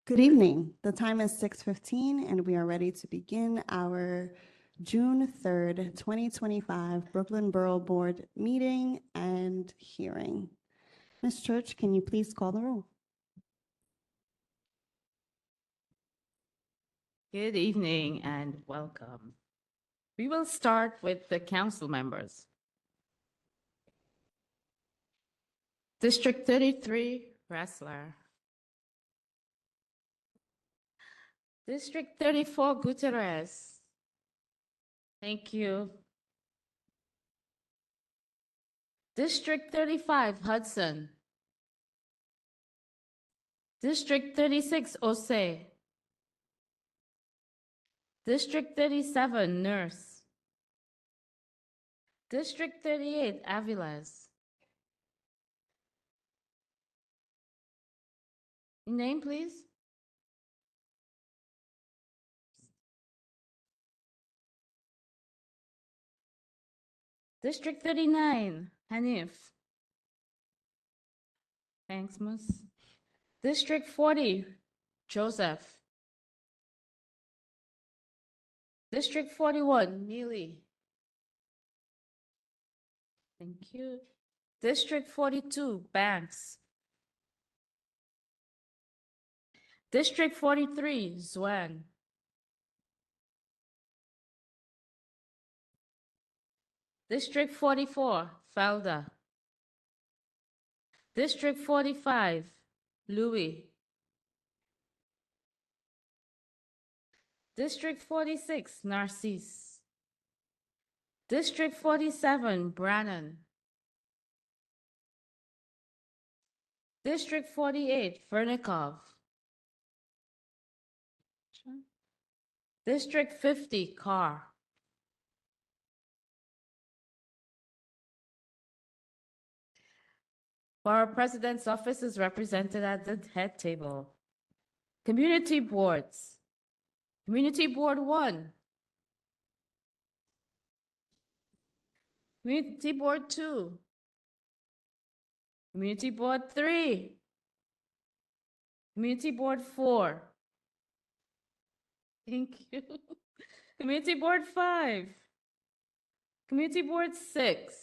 Good evening. The time is 6:15 and we are ready to begin our June 3rd, 2025 Brooklyn Borough Board meeting and hearing. Ms. Church, can you please call the roll? Good evening and welcome. We will start with the council members. District 33, Ressler. District 34, Gutierrez. Thank you. District 35, Hudson. District 36, Ose. District 37, Nurse. District 38, Aviles. Name, please. District 39, Hanif. Thanks, Mus. District 40, Joseph. District 41, Neely. Thank you. District 42, Banks. District 43, Zwan. District 44, Felda. District 45, Louis. District 46, Narcisse. District 47, Brannan. District 48, Vernikov. District 50, Carr. Borough President's office is represented at the head table. Community boards. Community Board 1. Community Board 2. Community Board 3. Community Board 4. Thank you. Community Board 5. Community Board 6.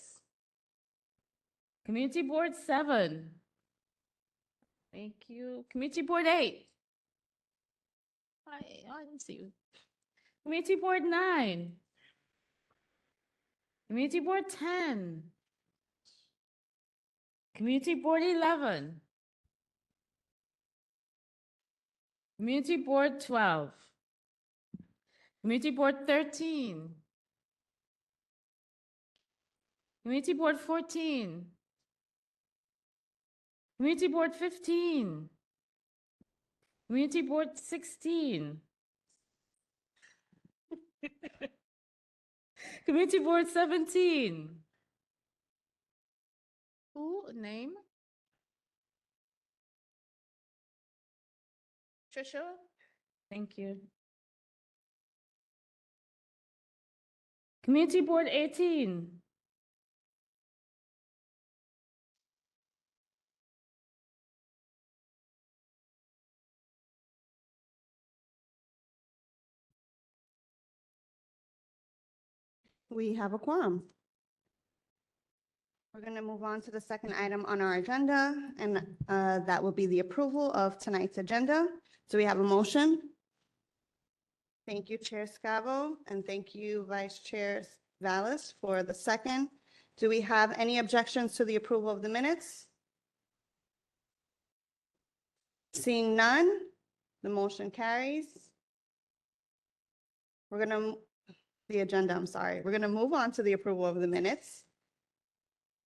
Community Board 7. Thank you. Community Board 8. I didn't see you. Community Board 9. Community Board 10. Community Board 11. Community Board 12. Community Board 13. Community Board 14. Community Board 15. Community Board 16. Community Board 17. Who? Name? Trisha? Thank you. Community Board 18. We have a quorum. We're going to move on to the second item on our agenda, and that will be the approval of tonight's agenda. Do we have a motion? Thank you, Chair Scavo, and thank you, Vice Chair Vallis, for the second. Do we have any objections to the approval of the minutes? Seeing none, the motion carries. We're going to, the agenda, I'm sorry. We're going to move on to the approval of the minutes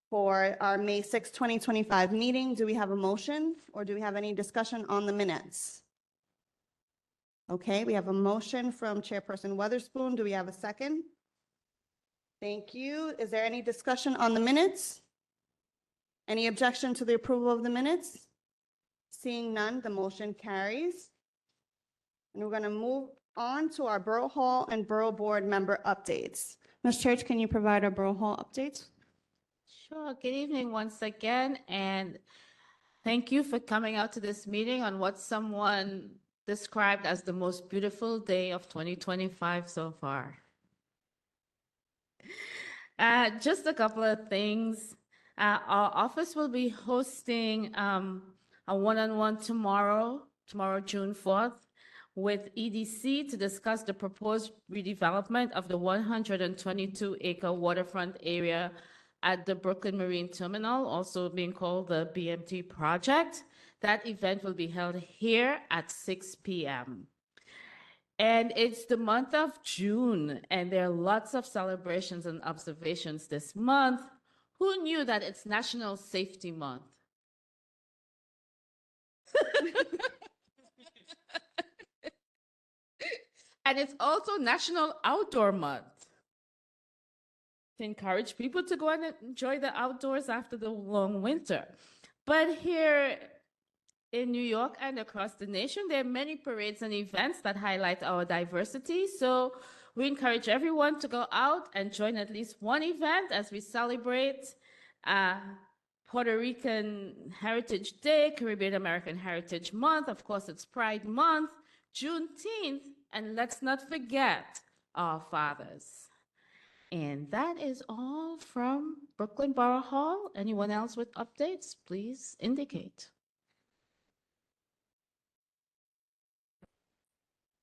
for our May 6, 2025 meeting. Do we have a motion or do we have any discussion on the minutes? Okay, we have a motion from Chairperson Weatherspoon. Do we have a second? Thank you. Is there any discussion on the minutes? Any objection to the approval of the minutes? Seeing none, the motion carries. And we're going to move on to our Borough Hall and Borough Board member updates. Ms. Church, can you provide our Borough Hall updates? Sure. Good evening once again, and thank you for coming out to this meeting on what someone described as the most beautiful day of 2025 so far. Just a couple of things. Our office will be hosting a one-on-one tomorrow, June 4th, with EDC to discuss the proposed redevelopment of the 122-acre waterfront area at the Brooklyn Marine Terminal, also being called the BMT project. That event will be held here at 6 p.m. And it's the month of June, and there are lots of celebrations and observations this month. Who knew that it's National Safety Month? And it's also National Outdoor Month to encourage people to go and enjoy the outdoors after the long winter. But here in New York and across the nation, there are many parades and events that highlight our diversity. So we encourage everyone to go out and join at least one event as we celebrate Puerto Rican Heritage Day, Caribbean American Heritage Month. Of course, it's Pride Month, Juneteenth, and let's not forget our fathers. And that is all from Brooklyn Borough Hall. Anyone else with updates, please indicate.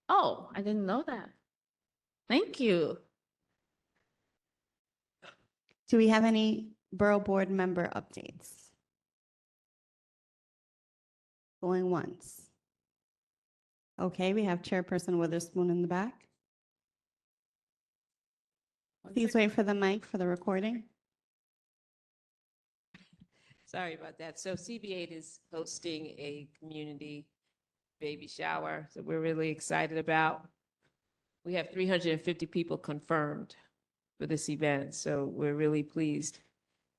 Oh, I didn't know that. Thank you. Do we have any Borough Board member updates? Going once. Okay, we have Chairperson Witherspoon in the back. Please wait for the mic for the recording. Sorry about that. So CB8 is hosting a community baby shower that we're really excited about. We have 350 people confirmed for this event, so we're really pleased.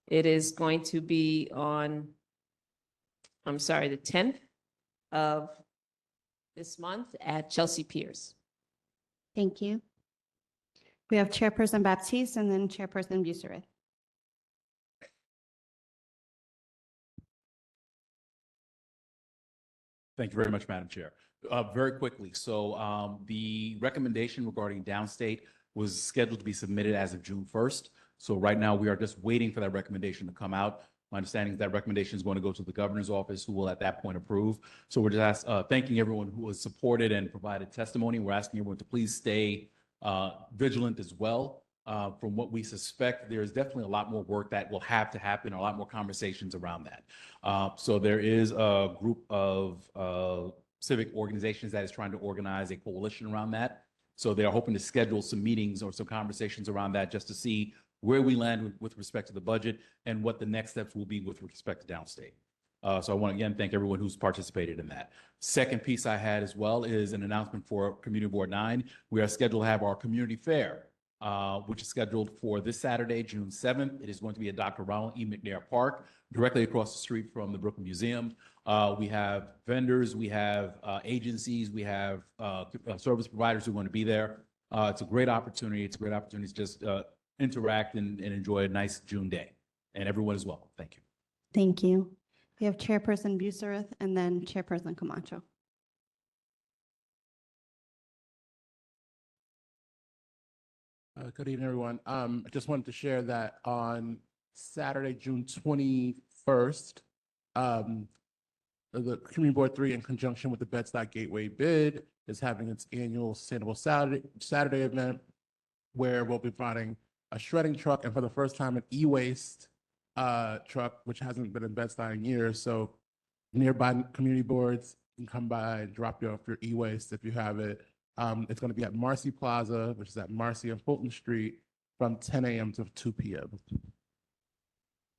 It is going to be on, the 10th of this month at Chelsea Piers. Thank you. We have Chairperson Baptiste and then Chairperson Buserit. Thank you very much, Madam Chair. Very quickly, so the recommendation regarding downstate was scheduled to be submitted as of June 1st. So right now we are just waiting for that recommendation to come out. My understanding is that recommendation is going to go to the governor's office, who will at that point approve. So we're just thanking everyone who has supported and provided testimony. We're asking everyone to please stay vigilant as well. From what we suspect, there's definitely a lot more work that will have to happen, a lot more conversations around that. So there is a group of civic organizations that is trying to organize a coalition around that. So they're hoping to schedule some meetings or some conversations around that just to see where we land with respect to the budget and what the next steps will be with respect to downstate. So I want to again thank everyone who's participated in that. Second piece I had as well is an announcement for Community Board 9. We are scheduled to have our community fair, which is scheduled for this Saturday, June 7th. It is going to be at Dr. Ronald E. McNair Park, directly across the street from the Brooklyn Museum. We have vendors, we have agencies, we have service providers who want to be there. It's a great opportunity. It's a great opportunity to just interact and enjoy a nice June day. And everyone is welcome. Thank you. Thank you. We have Chairperson Buserit and then Chairperson Camacho. Good evening, everyone. I just wanted to share that on Saturday, June 21st, the Community Board 3, in conjunction with the Bed-Stuy Gateway bid, is having its annual Sustainable Saturday event, where we'll be providing a shredding truck and for the first time an e-waste truck, which hasn't been in Bed-Stuy in years. So nearby community boards can come by and drop you off your e-waste if you have it. It's going to be at Marcy Plaza, which is at Marcy and Fulton Street, from 10 a.m. to 2 p.m.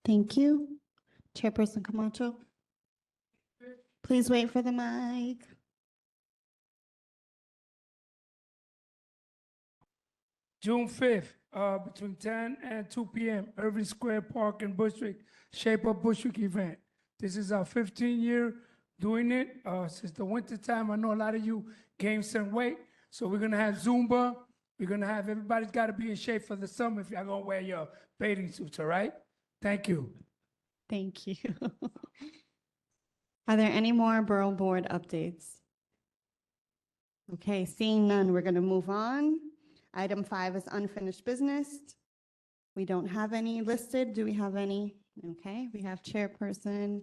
Thank you. Chairperson Camacho. Please wait for the mic. June 5th, between 10 and 2 p.m., Irving Square Park in Bushwick, Shape Up Bushwick event. This is our 15th-year doing it since the winter time. I know a lot of you gained some weight, so we're gonna have Zumba. We're gonna have, everybody's gotta be in shape for the summer if y'all gonna wear your bathing suits, all right? Thank you. Thank you. Are there any more Borough Board updates? Okay, seeing none, we're going to move on. Item 5 is unfinished business. We don't have any listed. Do we have any? Okay, we have Chairperson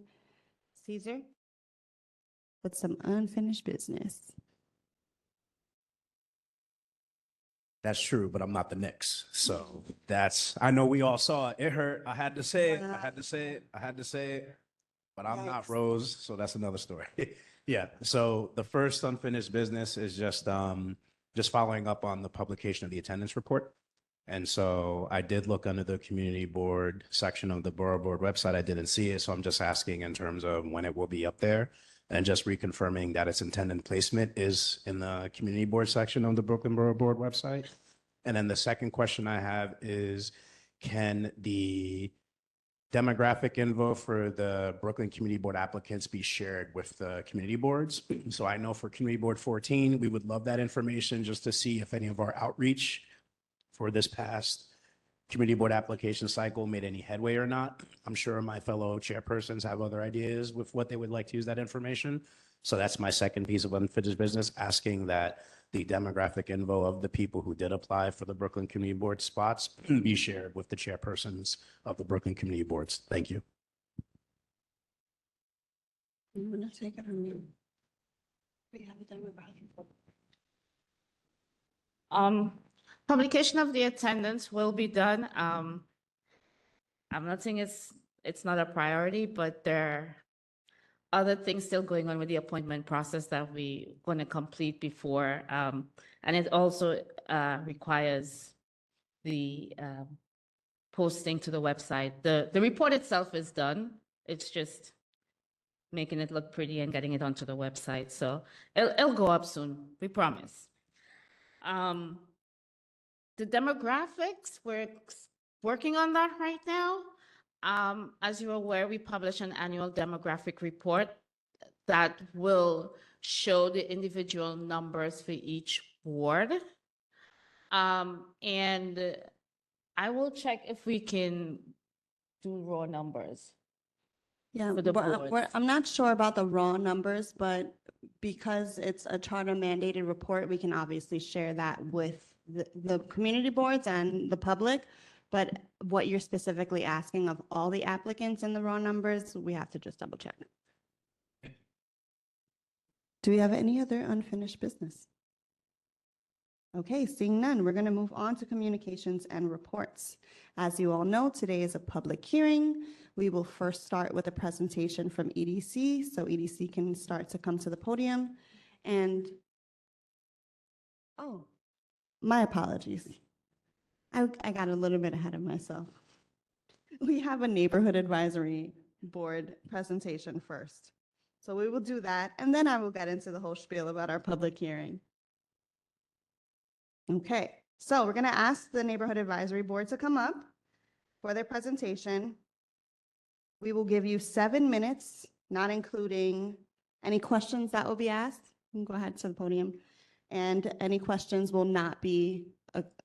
Caesar with some unfinished business. That's true, but I'm not the Knicks. So I know we all saw it. It hurt. I had to say it. I had to say it. I had to say it. But I'm not Yikes. Rose, so that's another story. Yeah. So the first unfinished business is just following up on the publication of the attendance report. And so I did look under the community board section of the Borough Board website. I didn't see it. So I'm just asking in terms of when it will be up there and just reconfirming that its intended placement is in the community board section of the Brooklyn Borough Board website. And then the second question I have is, can the demographic info for the Brooklyn Community Board applicants be shared with the community boards? So I know for Community Board 14, we would love that information just to see if any of our outreach for this past community board application cycle made any headway or not. I'm sure my fellow chairpersons have other ideas with what they would like to use that information. So that's my second piece of unfinished business, asking that the demographic info of the people who did apply for the Brooklyn Community Board spots be shared with the chairpersons of the Brooklyn Community Boards. Thank you. I'm going to take it from you. We have a demographic. Publication of the attendance will be done. I'm not saying it's not a priority, but there are other things still going on with the appointment process that we going to complete before. And it also requires the posting to the website. The report itself is done. It's just making it look pretty and getting it onto the website. So it'll go up soon, we promise. The demographics, we're working on that right now. As you're aware, we publish an annual demographic report that will show the individual numbers for each ward. And I will check if we can do raw numbers. Yeah, For the boards. I'm not sure about the raw numbers, but because it's a charter mandated report, we can obviously share that with the community boards and the public. But what you're specifically asking of all the applicants in the raw numbers, we have to just double check. Do we have any other unfinished business? Okay, seeing none, we're going to move on to communications and reports. As you all know, today is a public hearing. We will first start with a presentation from EDC, so EDC can start to come to the podium. And, oh, my apologies. I got a little bit ahead of myself. We have a neighborhood advisory board presentation first. So we will do that, and then I will get into the whole spiel about our public hearing. Okay, so we're going to ask the neighborhood advisory board to come up for their presentation. We will give you 7 minutes, not including any questions that will be asked. You can go ahead to the podium. And any questions will not be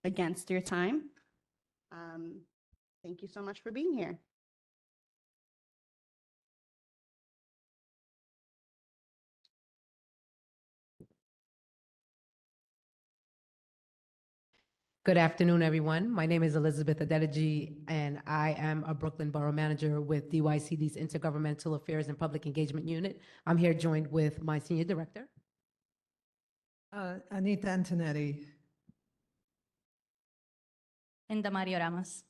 against your time. Thank you so much for being here. Good afternoon, everyone. My name is Elizabeth Adedeji, and I am a Brooklyn Borough Manager with DYCD's Intergovernmental Affairs and Public Engagement Unit. I'm here joined with my Senior Director. Anita Antonetti. Linda Mario Ramos.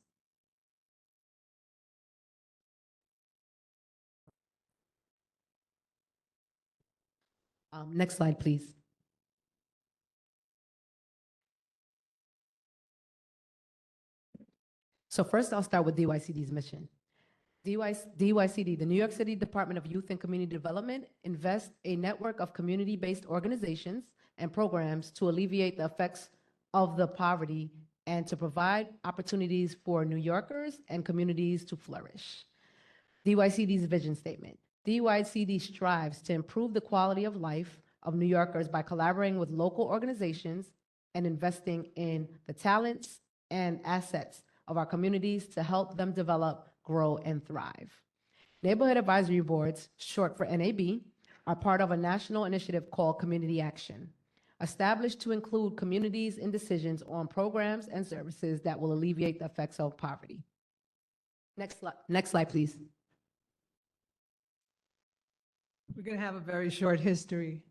Next slide, please. So first, I'll start with DYCD's mission. DYCD, the New York City Department of Youth and Community Development, invests a network of community-based organizations and programs to alleviate the effects of the poverty and to provide opportunities for New Yorkers and communities to flourish. DYCD's vision statement. DYCD strives to improve the quality of life of New Yorkers by collaborating with local organizations and investing in the talents and assets of our communities to help them develop, grow, and thrive. Neighborhood advisory boards, short for NAB, are part of a national initiative called Community Action, established to include communities in decisions on programs and services that will alleviate the effects of poverty. Next slide, please. We're going to have a very short history.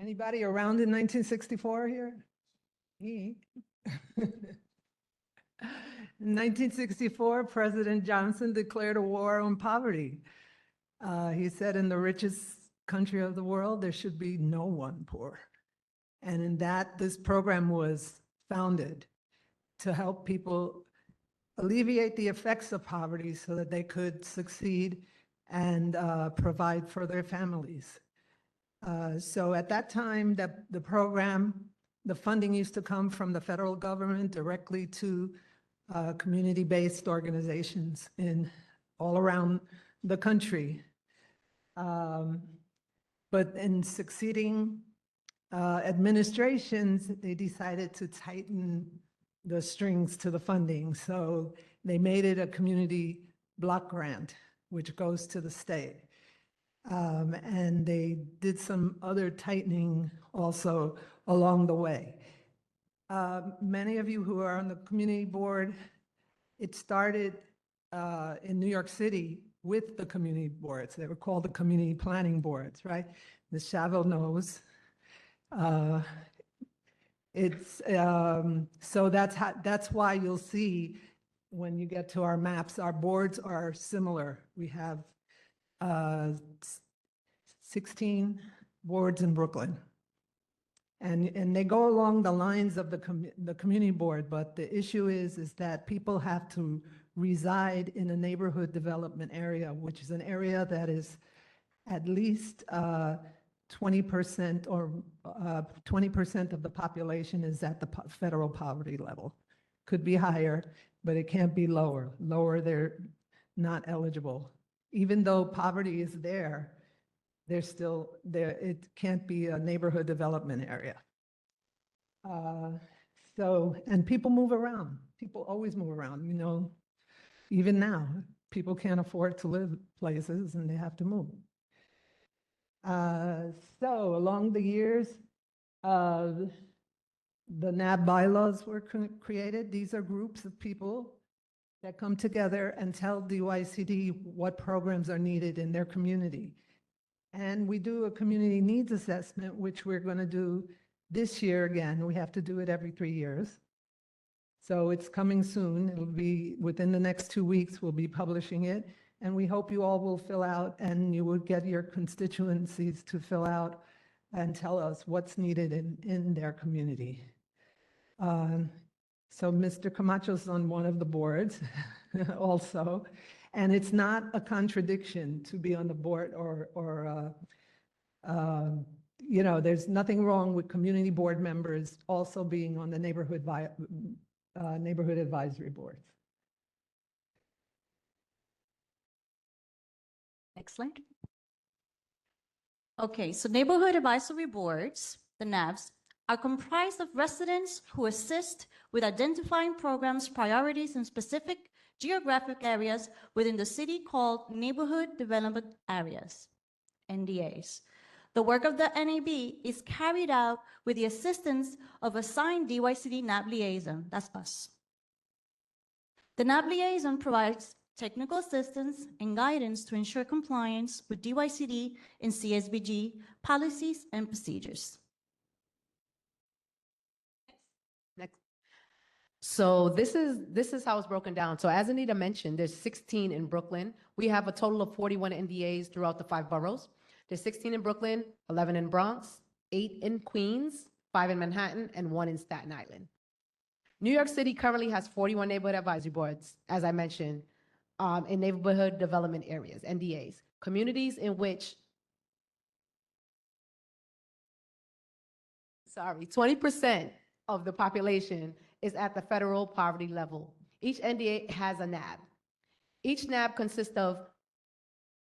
Anybody around in 1964 here? Me. In 1964, President Johnson declared a war on poverty. He said in the richest country of the world, there should be no one poor. And in that, this program was founded to help people alleviate the effects of poverty so that they could succeed and provide for their families. So at that time, the program, the funding used to come from the federal government directly to community-based organizations all around the country. But in succeeding administrations, they decided to tighten the strings to the funding. So they made it a community block grant, which goes to the state. And they did some other tightening also along the way. Many of you who are on the community board, it started in New York City with the community boards. They were called the community planning boards, right? The Chavel knows. So that's why you'll see when you get to our maps, our boards are similar. We have 16 boards in Brooklyn. And they go along the lines of the community board, but the issue is that people have to reside in a neighborhood development area, which is an area that is at least 20% or 20% of the population is at the federal poverty level. Could be higher, but it can't be lower. Lower, they're not eligible. Even though poverty is there, they're still there. It can't be a neighborhood development area. And people move around. People always move around, you know. Even now, people can't afford to live places and they have to move. So along the years, the NAB bylaws were created. These are groups of people that come together and tell DYCD what programs are needed in their community. And we do a community needs assessment, which we're going to do this year again. We have to do it every 3 years. So it's coming soon. It'll be within the next 2 weeks, we'll be publishing it. And we hope you all will fill out and you will get your constituencies to fill out and tell us what's needed in their community. So Mr. Camacho's on one of the boards also. And it's not a contradiction to be on the board you know, there's nothing wrong with community board members also being on the neighborhood advisory boards. Next slide. Okay, so neighborhood advisory boards, the NABs, are comprised of residents who assist with identifying programs, priorities, and specific geographic areas within the city called Neighborhood Development Areas, NDAs. The work of the NAB is carried out with the assistance of assigned DYCD NAB liaison, that's us. The NAB liaison provides technical assistance and guidance to ensure compliance with DYCD and CSBG policies and procedures. Next. So this is how it's broken down. So as Anita mentioned, there's 16 in Brooklyn. We have a total of 41 NDAs throughout the 5 boroughs. There's 16 in Brooklyn, 11 in Bronx, 8 in Queens, 5 in Manhattan, and 1 in Staten Island. New York City currently has 41 neighborhood advisory boards, as I mentioned, in neighborhood development areas, NDAs, communities in which 20% of the population is at the federal poverty level. Each NDA has a NAB. Each NAB consists of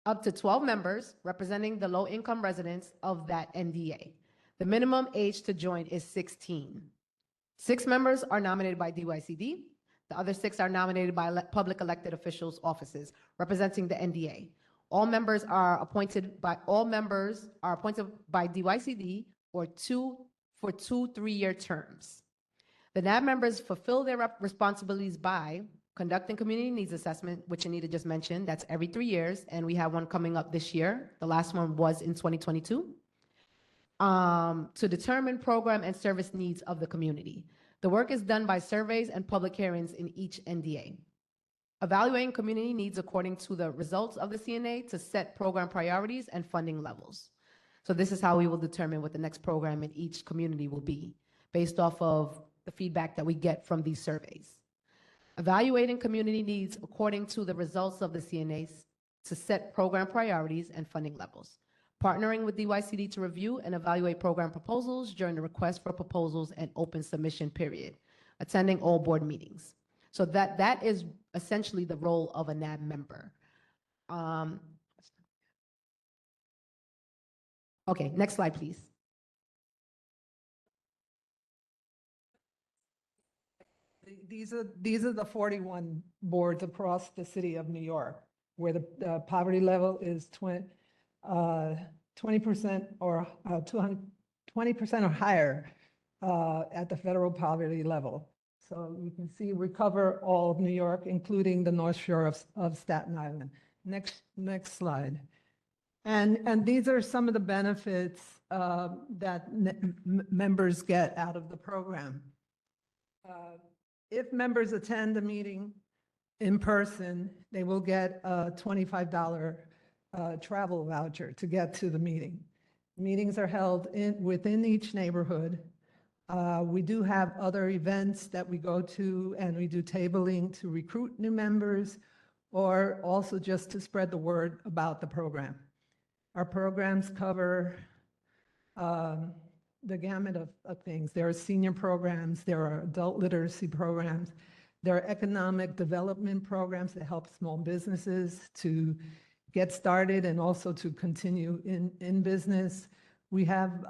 up to 12 members representing the low-income residents of that NDA. The minimum age to join is 16. 6 members are nominated by DYCD. The other 6 are nominated by public elected officials' offices representing the NDA. All members are appointed by DYCD or 2 for 2 3-year terms. The NAB members fulfill their responsibilities by conducting community needs assessment, which Anita just mentioned. That's every 3 years, and we have one coming up this year. The last one was in 2022. To determine program and service needs of the community. The work is done by surveys and public hearings in each NDA. Evaluating community needs according to the results of the CNA to set program priorities and funding levels. So this is how we will determine what the next program in each community will be, based off of the feedback that we get from these surveys. Evaluating community needs according to the results of the CNAs to set program priorities and funding levels. Partnering with DYCD to review and evaluate program proposals during the request for proposals and open submission period. Attending all board meetings. So that is essentially the role of a NAB member. Okay, next slide, please. These are the 41 boards across the city of New York, where the poverty level is 20% or 20% or higher at the federal poverty level. So you can see we cover all of New York, including the North Shore of Staten Island. Next slide. And these are some of the benefits that members get out of the program. If members attend a meeting in person, they will get a $25 travel voucher to get to the meeting. Meetings are held within each neighborhood. We do have other events that we go to, and we do tabling to recruit new members, or also just to spread the word about the program. Our programs cover the gamut of things. There are senior programs, there are adult literacy programs, there are economic development programs that help small businesses to get started and also to continue in business. We have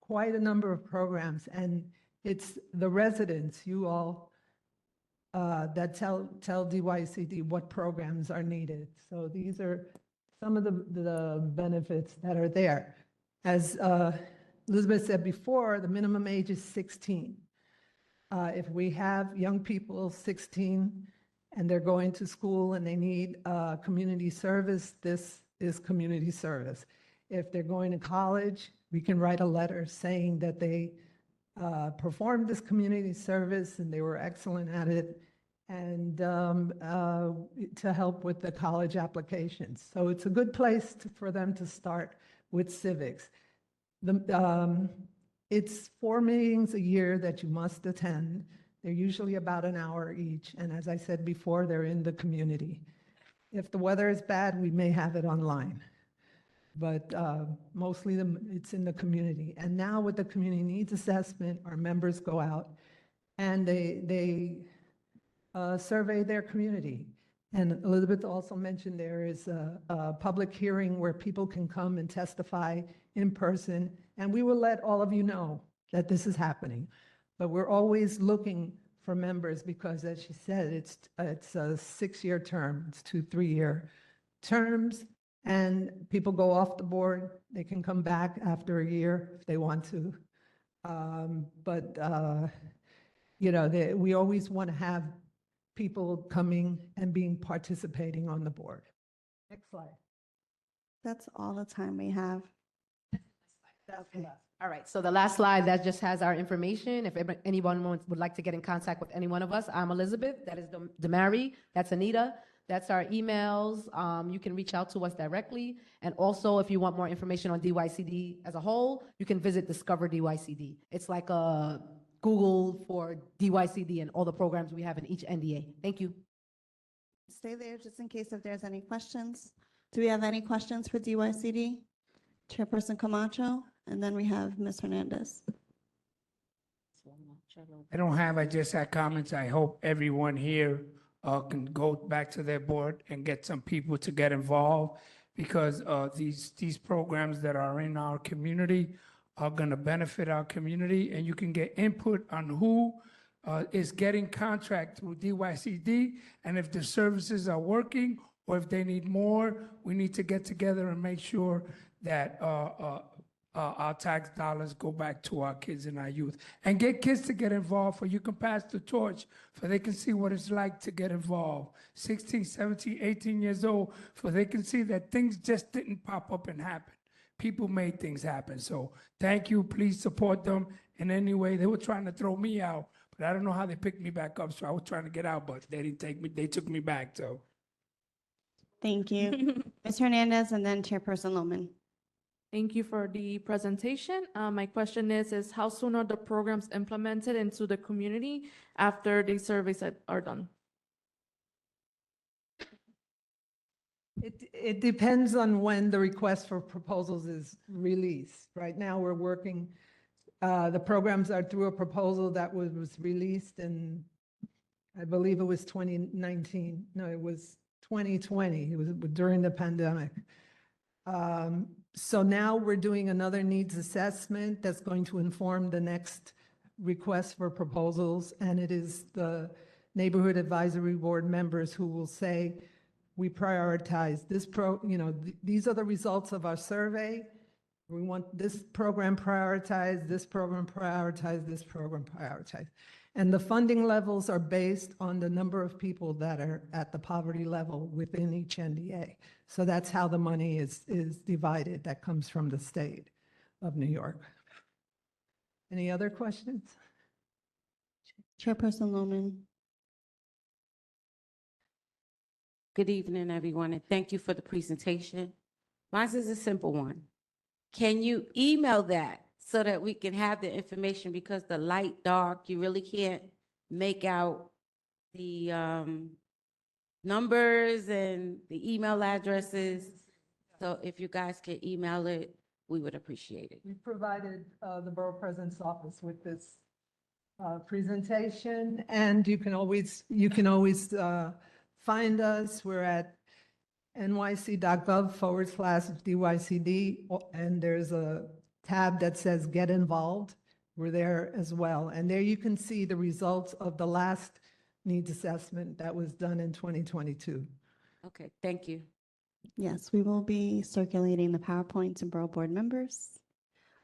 quite a number of programs, and it's the residents, you all, that tell DYCD what programs are needed. So these are some of the benefits that are there. As Elizabeth said before, the minimum age is 16. If we have young people 16 and they're going to school and they need community service, this is community service. If they're going to college, we can write a letter saying that they performed this community service and they were excellent at it, and to help with the college applications. So it's a good place for them to start with civics. It's 4 meetings a year that you must attend. They're usually about an hour each, and as I said before, they're in the community. If the weather is bad, we may have it online, but mostly it's in the community. And now with the community needs assessment, our members go out and they survey their community. And Elizabeth also mentioned there is a public hearing where people can come and testify in person, and we will let all of you know that this is happening. But we're always looking for members because, as she said, it's a 6-year term, it's 2 3-year terms, and people go off the board. They can come back after a year if they want to. You know, we always want to have people coming and participating on the board. Next slide. That's all the time we have. Okay. All right, so the last slide, that just has our information. If anyone would like to get in contact with any one of us, I'm Elizabeth, that is Damari, that's Anita, that's our emails. You can reach out to us directly. And also, if you want more information on DYCD as a whole, you can visit Discover DYCD. It's like a Google for DYCD and all the programs we have in each NDA. Thank you. Stay there just in case if there's any questions. Do we have any questions for DYCD? Chairperson Camacho, and then we have Ms. Hernandez. I just had comments. I hope everyone here can go back to their board and get some people to get involved, because these programs that are in our community are going to benefit our community, and you can get input on who is getting contract through DYCD, and if the services are working or if they need more. We need to get together and make sure that our tax dollars go back to our kids and our youth. And get kids to get involved, or you can pass the torch, for they can see what it's like to get involved. 16, 17, 18 years old, for they can see that things just didn't pop up and happen. People made things happen. So thank you. Please support them in any way. They were trying to throw me out, but I don't know how they picked me back up. So I was trying to get out, but they didn't take me. They took me back. So Thank you. Ms. Hernandez and then Chairperson Loman. Thank you for the presentation. My question is how soon are the programs implemented into the community after the surveys are done? It depends on when the request for proposals is released. Right now, we're working, the programs are through a proposal that was released in, I believe it was 2019. No, it was 2020. It was during the pandemic. So now we're doing another needs assessment that's going to inform the next request for proposals. And it is the Neighborhood Advisory Board members who will say, we prioritize this these are the results of our survey. We want this program prioritized, this program prioritized, this program prioritized. And the funding levels are based on the number of people that are at the poverty level within each NDA. So that's how the money is divided. That comes from the state of New York. Any other questions? Chairperson Loman. Good evening, everyone, and thank you for the presentation. Mine is a simple one. Can you email that so that we can have the information, because the light dark, you really can't make out the numbers and the email addresses. So if you guys can email it, we would appreciate it. We provided the Borough President's Office with this presentation, and you can always find us. We're at nyc.gov/DYCD, and there's a tab that says Get Involved. We're there as well. And there you can see the results of the last needs assessment that was done in 2022. Okay, thank you. Yes, we will be circulating the PowerPoint to Borough Board members.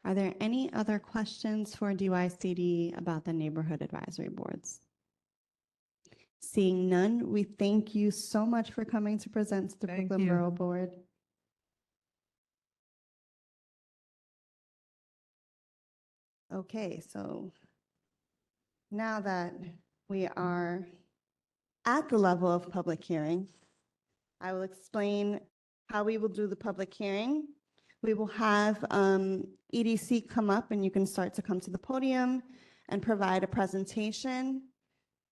Are there any other questions for DYCD about the neighborhood advisory boards? Seeing none, we thank you so much for coming to present to the Thank Brooklyn you. Borough Board. Okay, so now that we are at the level of public hearing, I will explain how we will do the public hearing. We will have EDC come up, and you can start to come to the podium and provide a presentation.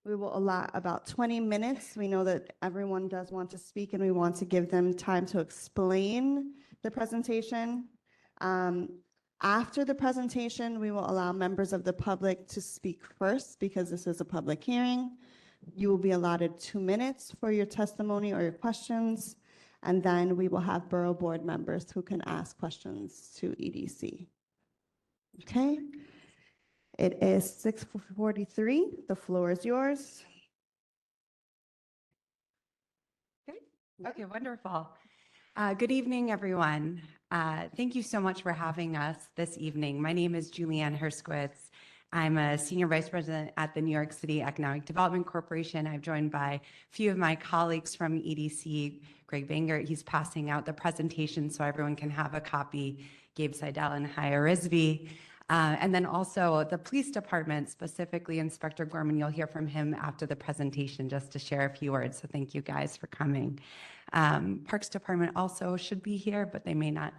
We will allot about 20 minutes. We know that everyone does want to speak, and we want to give them time to explain the presentation. After the presentation, we will allow members of the public to speak first, because this is a public hearing. You will be allotted 2 minutes for your testimony or your questions, and then we will have Borough Board members who can ask questions to EDC. Okay? It is 6:43. The floor is yours. Okay, wonderful. Good evening, everyone. Thank you so much for having us this evening. My name is Julianne Herskowitz. I'm a Senior Vice President at the New York City Economic Development Corporation. I'm joined by a few of my colleagues from EDC, Greg Banger. He's passing out the presentation so everyone can have a copy, Gabe Seidel and Haya Rizvi. And then also the police department, specifically Inspector Gorman, you'll hear from him after the presentation just to share a few words. So thank you guys for coming. Parks Department also should be here, but they may not.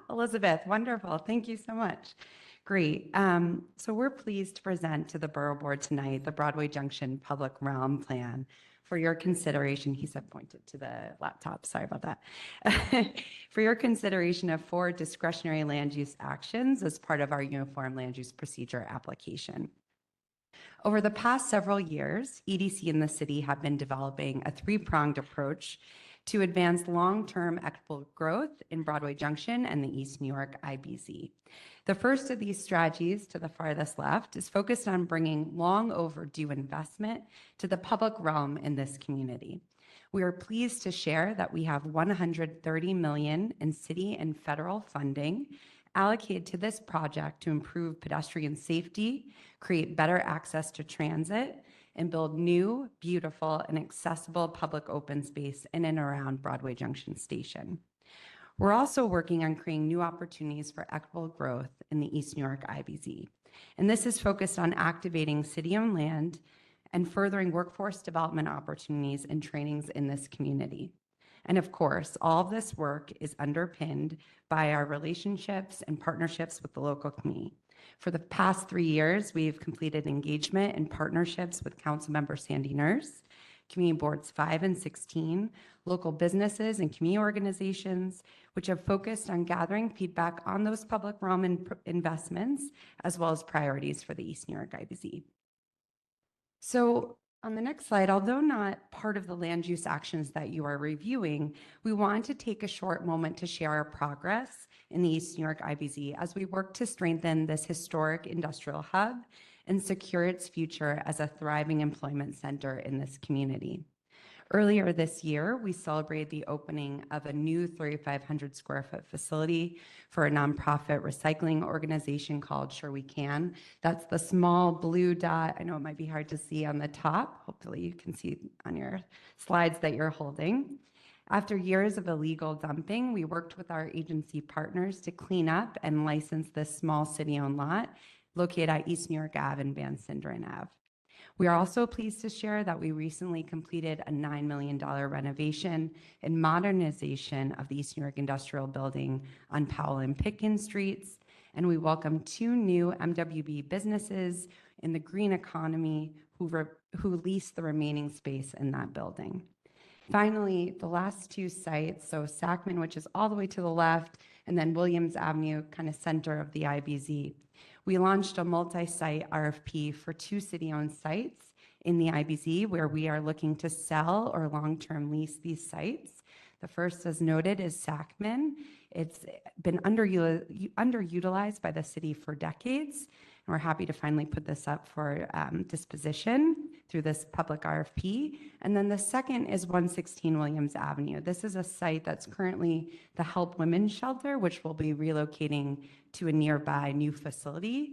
Elizabeth, wonderful. Thank you so much. Great. So we're pleased to present to the Borough Board tonight the Broadway Junction Public Realm Plan for your consideration. He said pointed to the laptop. Sorry about that. For your consideration of 4 discretionary land use actions as part of our Uniform Land Use Procedure application. Over the past several years, EDC and the city have been developing a 3-pronged approach to advance long-term equitable growth in Broadway Junction and the East New York IBZ. The first of these strategies, to the farthest left, is focused on bringing long overdue investment to the public realm in this community. We are pleased to share that we have $130 million in city and federal funding allocated to this project to improve pedestrian safety, create better access to transit, and build new, beautiful, and accessible public open space in and around Broadway Junction Station. We're also working on creating new opportunities for equitable growth in the East New York IBZ. And this is focused on activating city-owned land and furthering workforce development opportunities and trainings in this community. And of course, all of this work is underpinned by our relationships and partnerships with the local community. For the past 3 years, we've completed engagement and partnerships with Councilmember Sandy Nurse, Community Boards 5 and 16, local businesses and community organizations, which have focused on gathering feedback on those public realm investments, as well as priorities for the East New York IBZ. So on the next slide, although not part of the land use actions that you are reviewing, we want to take a short moment to share our progress in the East New York IBZ as we work to strengthen this historic industrial hub and secure its future as a thriving employment center in this community. Earlier this year, we celebrated the opening of a new 3,500 square foot facility for a nonprofit recycling organization called Sure We Can. That's the small blue dot. I know it might be hard to see on the top. Hopefully you can see on your slides that you're holding. After years of illegal dumping, we worked with our agency partners to clean up and license this small city-owned lot located at East New York Ave and Van Sinderen Ave. We are also pleased to share that we recently completed a $9 million renovation and modernization of the East New York Industrial Building on Powell and Pickens Streets, and we welcome 2 new MWB businesses in the green economy who lease the remaining space in that building. Finally, the last 2 sites, so Sackman, which is all the way to the left, and then Williams Avenue, kind of center of the IBZ. We launched a multi-site RFP for 2 city-owned sites in the IBZ where we are looking to sell or long-term lease these sites. The first, as noted, is Sackman. It's been underutilized by the city for decades, and we're happy to finally put this up for disposition through this public RFP. And then the second is 116 Williams Avenue. This is a site that's currently the Help Women's Shelter, which will be relocating to a nearby new facility,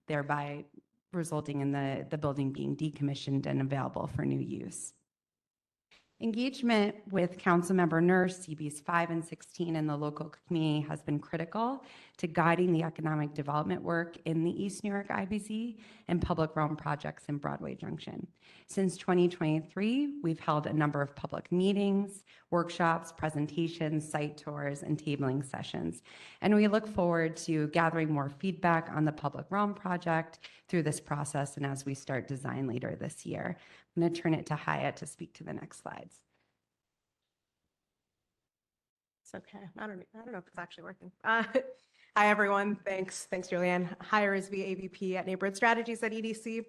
thereby resulting in the building being decommissioned and available for new use. Engagement with Councilmember Nurse, CBs 5 and 16, and the local community has been critical to guiding the economic development work in the East New York IBZ and public realm projects in Broadway Junction. Since 2023, we've held a number of public meetings, workshops, presentations, site tours, and tabling sessions. And we look forward to gathering more feedback on the public realm project through this process and as we start design later this year. I'm going to turn it to Hyatt to speak to the next slides. It's okay. I don't know if it's actually working. Hi, everyone. Thanks, Julianne. Hi, Rizvi, AVP at Neighborhood Strategies at EDC.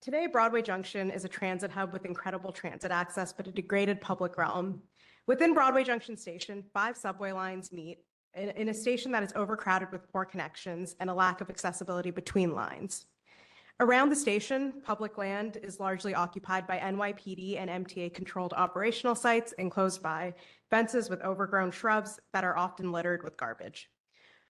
Today, Broadway Junction is a transit hub with incredible transit access, but a degraded public realm. Within Broadway Junction Station, 5 subway lines meet in a station that is overcrowded with poor connections and a lack of accessibility between lines. Around the station, public land is largely occupied by NYPD and MTA-controlled operational sites enclosed by fences with overgrown shrubs that are often littered with garbage.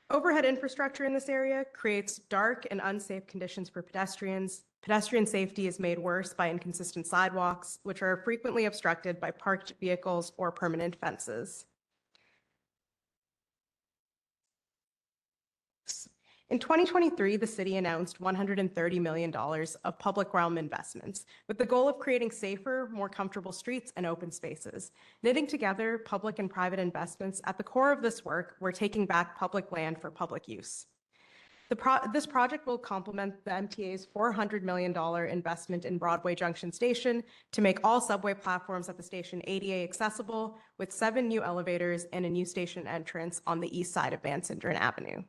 Overhead infrastructure in this area creates dark and unsafe conditions for pedestrians. Pedestrian safety is made worse by inconsistent sidewalks, which are frequently obstructed by parked vehicles or permanent fences. In 2023, the city announced $130 million of public realm investments with the goal of creating safer, more comfortable streets and open spaces. Knitting together public and private investments, at the core of this work, we're taking back public land for public use. This project will complement the MTA's $400 million investment in Broadway Junction Station to make all subway platforms at the station ADA accessible, with 7 new elevators and a new station entrance on the east side of Van Sinderen Avenue.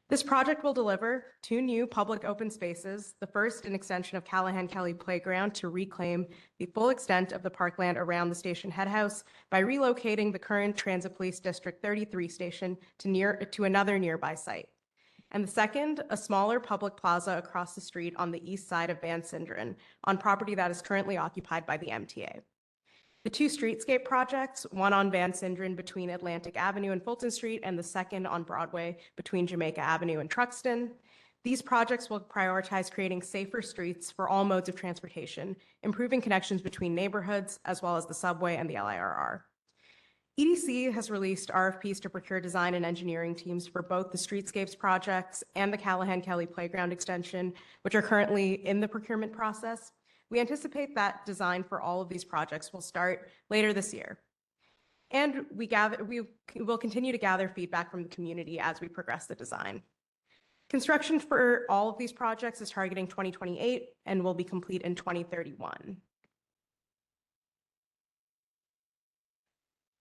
This project will deliver 2 new public open spaces, the first an extension of Callahan Kelly Playground to reclaim the full extent of the parkland around the station head house by relocating the current Transit Police District 33 station to another nearby site. And the second, a smaller public plaza across the street on the east side of Van Sinderen, on property that is currently occupied by the MTA. The two streetscape projects, one on Van Sinderen between Atlantic Avenue and Fulton Street, and the second on Broadway between Jamaica Avenue and Truxton. These projects will prioritize creating safer streets for all modes of transportation, improving connections between neighborhoods, as well as the subway and the LIRR. EDC has released RFPs to procure design and engineering teams for both the streetscapes projects and the Callahan-Kelly Playground extension, which are currently in the procurement process. We anticipate that design for all of these projects will start later this year. And we will continue to gather feedback from the community as we progress the design. Construction for all of these projects is targeting 2028 and will be complete in 2031.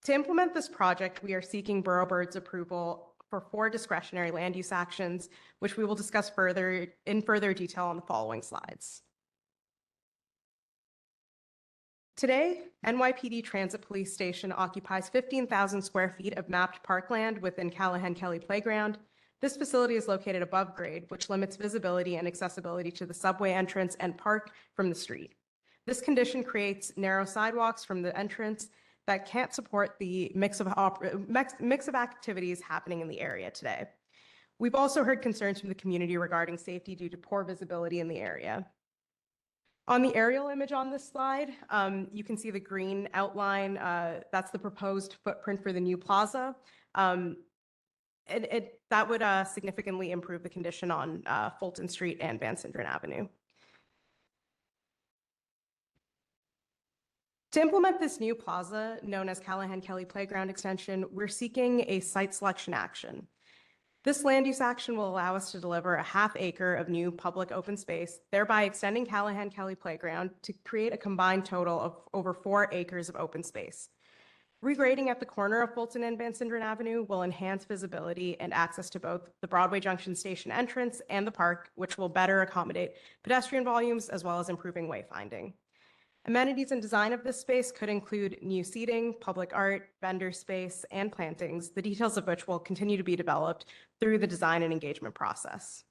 To implement this project, we are seeking Borough Board's approval for 4 discretionary land use actions, which we will discuss in further detail on the following slides. Today, NYPD Transit Police Station occupies 15,000 square feet of mapped parkland within Callahan-Kelly Playground. This facility is located above grade, which limits visibility and accessibility to the subway entrance and park from the street. This condition creates narrow sidewalks from the entrance that can't support the mix of activities happening in the area today. We've also heard concerns from the community regarding safety due to poor visibility in the area. On the aerial image on this slide, you can see the green outline. That's the proposed footprint for the new plaza. That would significantly improve the condition on Fulton Street and Van Sinderen Avenue. To implement this new plaza, known as Callahan-Kelly Playground Extension, we're seeking a site selection action. This land use action will allow us to deliver a ½ acre of new public open space, thereby extending Callahan-Kelly Playground to create a combined total of over 4 acres of open space. Regrading at the corner of Fulton and Van Sinderen Avenue will enhance visibility and access to both the Broadway Junction Station entrance and the park, which will better accommodate pedestrian volumes as well as improving wayfinding. Amenities and design of this space could include new seating, public art, vendor space, and plantings, the details of which will continue to be developed through the design and engagement process.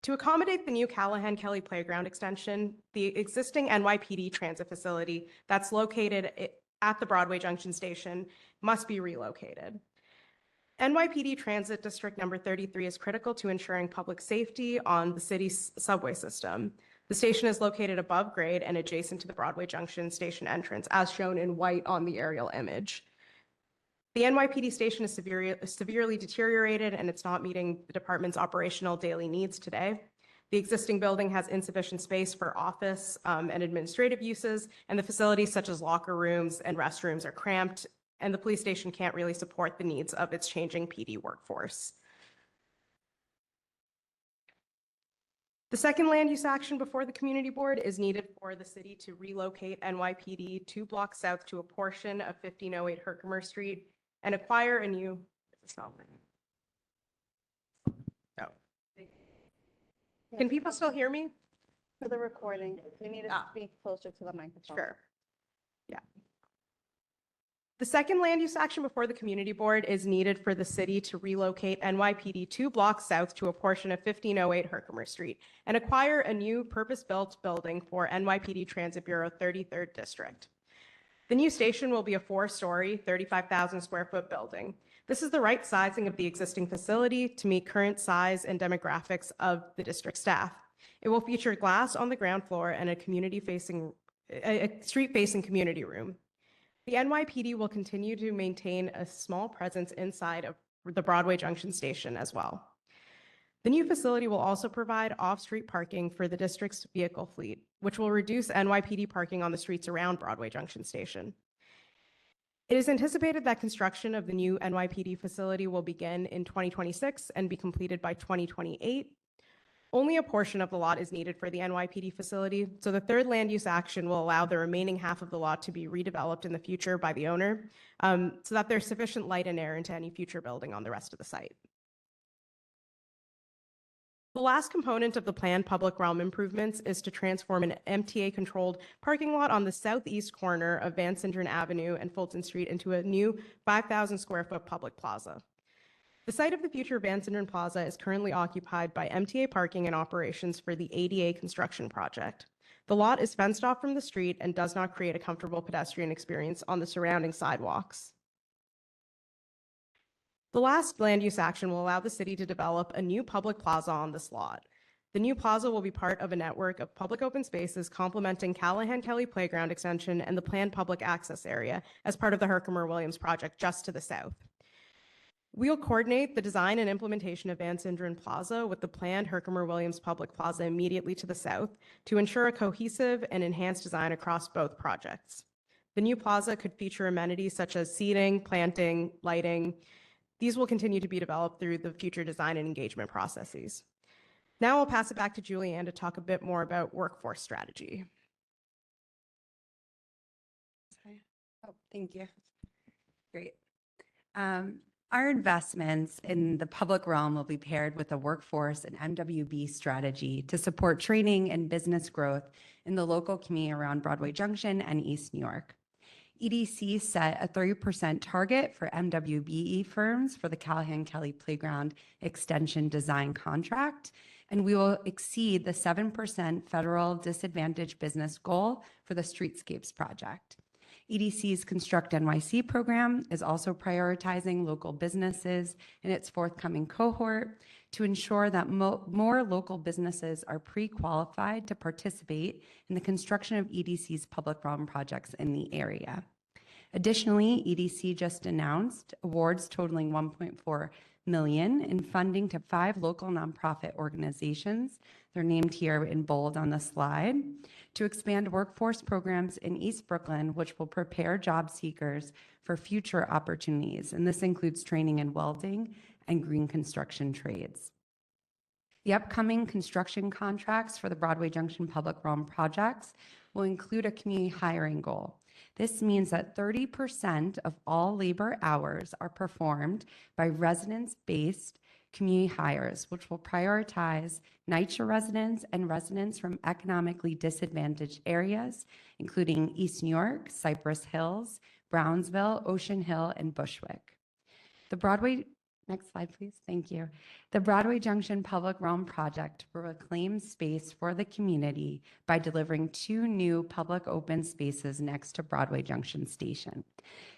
To accommodate the new Callahan-Kelly Playground extension, the existing NYPD transit facility that's located at the Broadway Junction Station must be relocated. NYPD Transit District Number 33 is critical to ensuring public safety on the city's subway system. The station is located above grade and adjacent to the Broadway Junction Station entrance, as shown in white on the aerial image. The NYPD station is severely deteriorated, and it's not meeting the department's operational daily needs today. The existing building has insufficient space for office and administrative uses, and the facilities such as locker rooms and restrooms are cramped, and the police station can't really support the needs of its changing PD workforce. The second land use action before the community board is needed for the city to relocate NYPD 2 blocks south to a portion of 1508 Herkimer Street and acquire a new, Can people still hear me? For the recording, we need to speak closer to the microphone. Sure. Yeah. The second land use action before the community board is needed for the city to relocate NYPD 2 blocks south to a portion of 1508 Herkimer Street and acquire a new purpose-built building for NYPD Transit Bureau 33rd District. The new station will be a 4-story, 35,000 square foot building. This is the right sizing of the existing facility to meet current size and demographics of the district staff. It will feature glass on the ground floor and a street-facing community room. The NYPD will continue to maintain a small presence inside of the Broadway Junction Station as well. The new facility will also provide off-street parking for the district's vehicle fleet, which will reduce NYPD parking on the streets around Broadway Junction Station. It is anticipated that construction of the new NYPD facility will begin in 2026 and be completed by 2028. Only a portion of the lot is needed for the NYPD facility, so the third land use action will allow the remaining half of the lot to be redeveloped in the future by the owner, so that there's sufficient light and air into any future building on the rest of the site. The last component of the planned public realm improvements is to transform an MTA-controlled parking lot on the southeast corner of Van Sinderen Avenue and Fulton Street into a new 5,000 square foot public plaza. The site of the future Van Sinderen Plaza is currently occupied by MTA parking and operations for the ADA construction project. The lot is fenced off from the street and does not create a comfortable pedestrian experience on the surrounding sidewalks. The last land use action will allow the city to develop a new public plaza on this lot. The new plaza will be part of a network of public open spaces complementing Callahan Kelly Playground Extension and the planned public access area as part of the Herkimer Williams project just to the south. We'll coordinate the design and implementation of Van Sinderen Plaza with the planned Herkimer Williams Public Plaza immediately to the south to ensure a cohesive and enhanced design across both projects. The new plaza could feature amenities such as seating, planting, lighting. These will continue to be developed through the future design and engagement processes. Now I'll pass it back to Julianne to talk a bit more about workforce strategy. Oh, thank you. Great. Our investments in the public realm will be paired with a workforce and MWB strategy to support training and business growth in the local community around Broadway Junction and East New York. EDC set a 30% target for MWBE firms for the Callahan Kelly Playground Extension Design Contract, and we will exceed the 7% federal disadvantaged business goal for the Streetscapes project. EDC's Construct NYC program is also prioritizing local businesses in its forthcoming cohort to ensure that more local businesses are pre-qualified to participate in the construction of EDC's public realm projects in the area. Additionally, EDC just announced awards totaling $1.4 million in funding to 5 local nonprofit organizations, they're named here in bold on the slide, to expand workforce programs in East Brooklyn, which will prepare job seekers for future opportunities. And this includes training in welding and green construction trades. The upcoming construction contracts for the Broadway Junction Public Realm projects will include a community hiring goal. This means that 30% of all labor hours are performed by residence-based community hires, which will prioritize NYCHA residents and residents from economically disadvantaged areas, including East New York, Cypress Hills, Brownsville, Ocean Hill, and Bushwick. The Broadway Next slide, please. Thank you. The Broadway Junction Public Realm project will reclaim space for the community by delivering 2 new public open spaces next to Broadway Junction Station.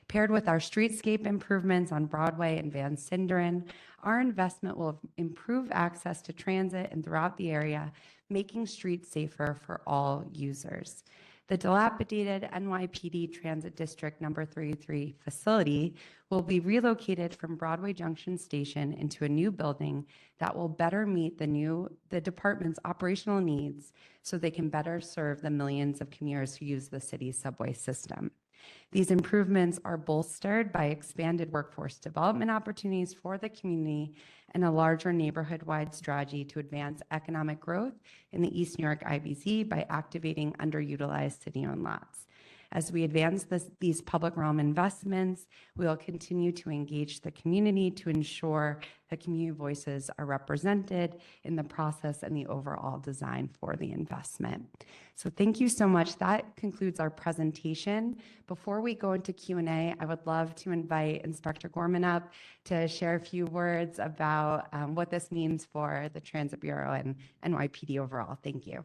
Paired with our streetscape improvements on Broadway and Van Sinderen, our investment will improve access to transit and throughout the area, making streets safer for all users. The dilapidated NYPD Transit District Number 33 facility will be relocated from Broadway Junction Station into a new building that will better meet the department's operational needs so they can better serve the millions of commuters who use the city's subway system. These improvements are bolstered by expanded workforce development opportunities for the community and a larger neighborhood-wide strategy to advance economic growth in the East New York IBZ by activating underutilized city-owned lots. As we advance these public realm investments, we will continue to engage the community to ensure that community voices are represented in the process and the overall design for the investment. So thank you so much. That concludes our presentation. Before we go into Q&A, I would love to invite Inspector Gorman up to share a few words about what this means for the Transit Bureau and NYPD overall. Thank you.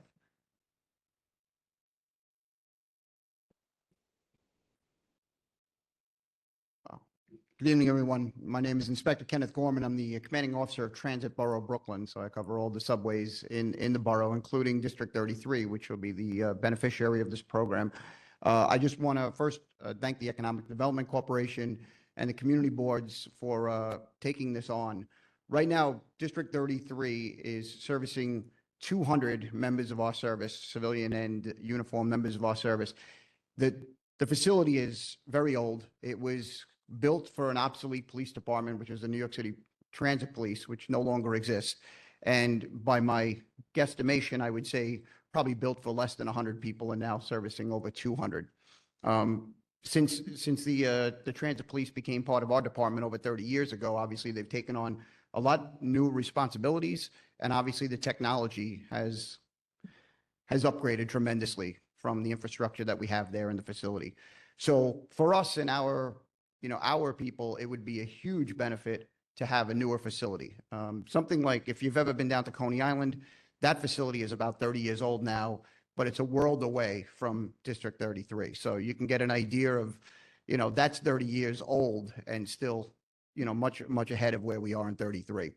Good evening, everyone. My name is Inspector Kenneth Gorman. I'm the commanding officer of Transit Borough Brooklyn, so I cover all the subways in the borough, including District 33, which will be the beneficiary of this program. I just want to first thank the Economic Development Corporation and the community boards for taking this on. Right now, District 33 is servicing 200 members of our service, civilian and uniform members of our service. The facility is very old. It was built for an obsolete police department, which is the New York City Transit Police, which no longer exists. And by my guesstimation, I would say probably built for less than 100 people and now servicing over 200. Since the Transit Police became part of our department over 30 years ago, obviously they've taken on a lot new responsibilities, and obviously the technology has upgraded tremendously from the infrastructure that we have there in the facility. So for us and our people, it would be a huge benefit to have a newer facility. Something like if you've ever been down to Coney Island, that facility is about 30 years old now, but it's a world away from District 33. So you can get an idea of, that's 30 years old and still, much, much ahead of where we are in 33.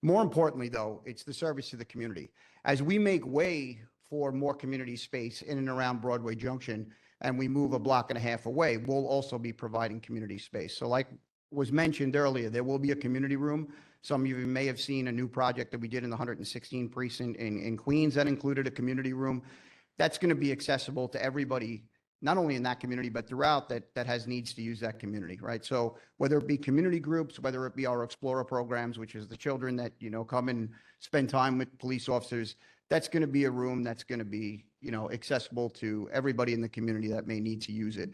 More importantly, though, it's the service to the community. As we make way for more community space in and around Broadway Junction, and we move a block and a half away, we'll also be providing community space. So like was mentioned earlier, there will be a community room. Some of you may have seen a new project that we did in the 116 precinct in Queens that included a community room. That's going to be accessible to everybody, not only in that community, but throughout that has needs to use that community, right? So whether it be community groups, whether it be our Explorer programs, which is the children that, come and spend time with police officers, that's going to be a room that's going to be, accessible to everybody in the community that may need to use it.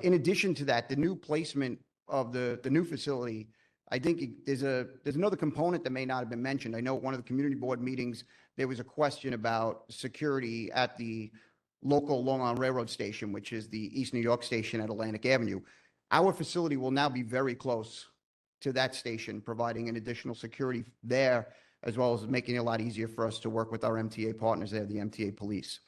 In addition to that, the new placement of the new facility, I think there's another component that may not have been mentioned. I know at one of the community board meetings, there was a question about security at the local Long Island Railroad station, which is the East New York station at Atlantic Avenue. Our facility will now be very close to that station, providing an additional security there, as well as making it a lot easier for us to work with our MTA partners there, the MTA police.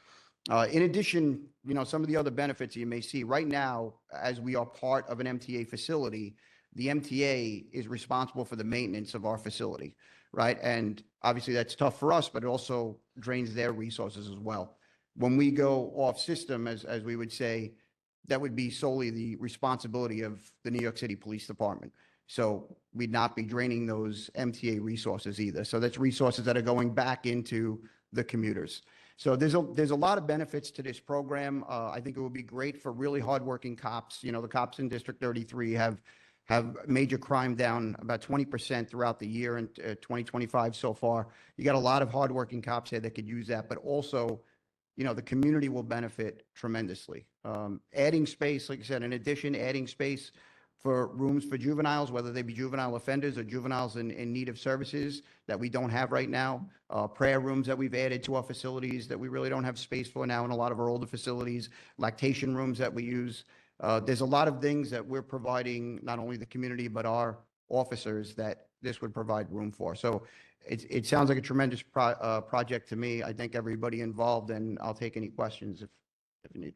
In addition, some of the other benefits you may see right now, as we are part of an MTA facility, the MTA is responsible for the maintenance of our facility, right? And obviously that's tough for us, but it also drains their resources as well. When we go off system, as we would say, that would be solely the responsibility of the New York City Police Department. So we'd not be draining those MTA resources either. So that's resources that are going back into the commuters. So there's a lot of benefits to this program. I think it would be great for really hardworking cops. The cops in District 33 have major crime down about 20% throughout the year in 2025 so far. You got a lot of hardworking cops here that could use that, but also, the community will benefit tremendously. Adding space, like I said, in addition, adding space for rooms for juveniles, whether they be juvenile offenders or juveniles in need of services that we don't have right now. Prayer rooms that we've added to our facilities that we really don't have space for now in a lot of our older facilities. Lactation rooms that we use. There's a lot of things that we're providing, not only the community, but our officers that this would provide room for. So it sounds like a tremendous project to me. I thank everybody involved, and I'll take any questions if you need.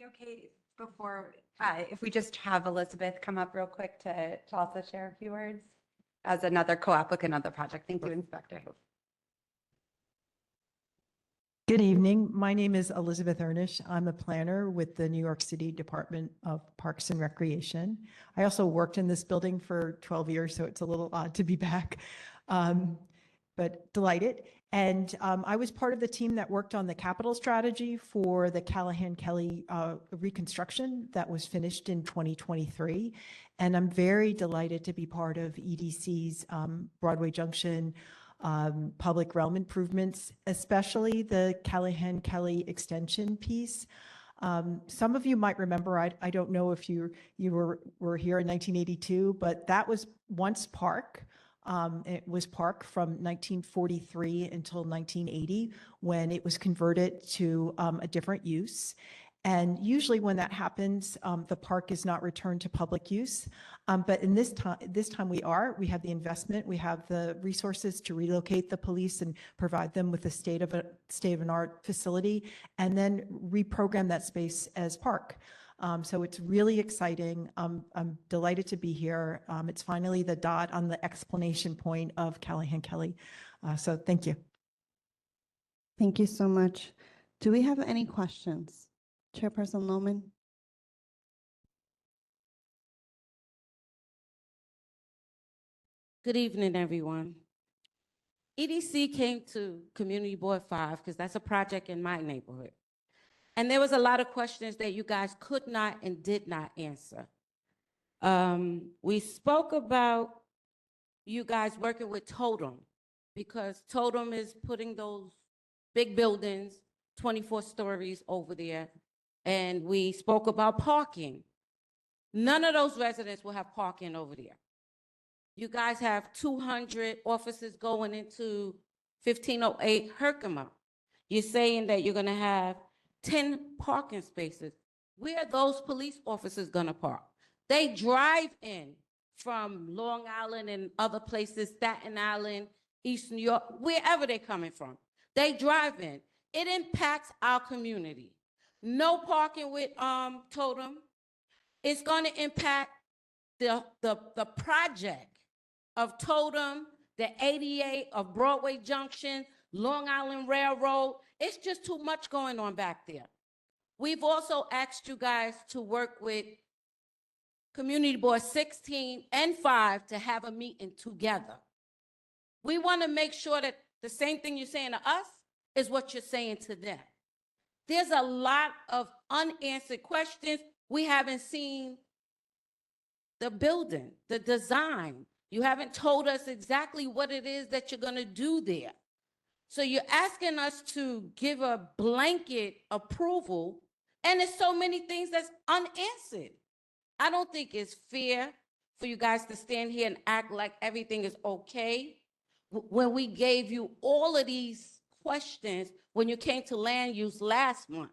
Okay, before, if we just have Elizabeth come up real quick to also share a few words as another co-applicant on the project. Thank you, Inspector. Good evening. My name is Elizabeth Ernish. I'm a planner with the New York City Department of Parks and Recreation. I also worked in this building for 12 years, so it's a little odd to be back, but delighted. And I was part of the team that worked on the capital strategy for the Callahan-Kelly reconstruction that was finished in 2023. And I'm very delighted to be part of EDC's Broadway Junction public realm improvements, especially the Callahan-Kelly extension piece. Some of you might remember, I don't know if you were here in 1982, but that was once Park. It was Park from 1943 until 1980, when it was converted to a different use. And usually when that happens, the park is not returned to public use. But in this time we have the investment, we have the resources to relocate the police and provide them with a state-of-an-art facility, and then reprogram that space as park. So it's really exciting. I'm delighted to be here. It's finally the dot on the explanation point of Callahan-Kelly. So thank you. Thank you so much. Do we have any questions? Chairperson Lohman? Good evening, everyone. EDC came to Community Board 5 because that's a project in my neighborhood. And there was a lot of questions that you guys could not and did not answer. We spoke about you guys working with Totem, because Totem is putting those big buildings, 24 stories over there. And we spoke about parking. None of those residents will have parking over there. You guys have 200 officers going into 1508 Herkimer. You're saying that you're gonna have 10 parking spaces. Where are those police officers gonna park? They drive in from Long Island and other places, Staten Island, East New York, wherever they're coming from. They drive in. it impacts our community. No parking with totem. It's going to impact the project of Totem, the 88 of Broadway Junction, Long Island Railroad. It's just too much going on back there. We've also asked you guys to work with Community Board 16 and 5 to have a meeting together. We want to make sure that the same thing you're saying to us is what you're saying to them. There's a lot of unanswered questions. We haven't seen the building, the design. You haven't told us exactly what it is that you're going to do there. So you're asking us to give a blanket approval, and there's so many things that's unanswered. I don't think it's fair for you guys to stand here and act like everything is okay when we gave you all of these questions when you came to land use last month.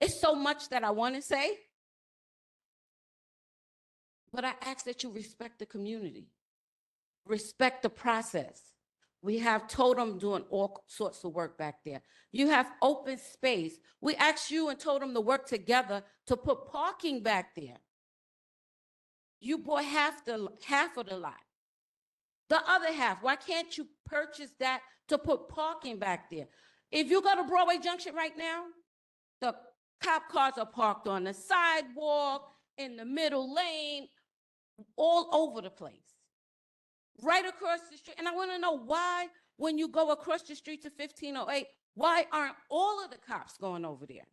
It's so much that I want to say, but I ask that you respect the community, respect the process. We have Totem doing all sorts of work back there. You have open space. We asked you and Totem to work together to put parking back there. You bought half of the lot. The other half, why can't you purchase that to put parking back there? If you go to Broadway Junction right now, the cop cars are parked on the sidewalk, in the middle lane, all over the place, right across the street. And I want to know why, when you go across the street to 1508, why aren't all of the cops going over there?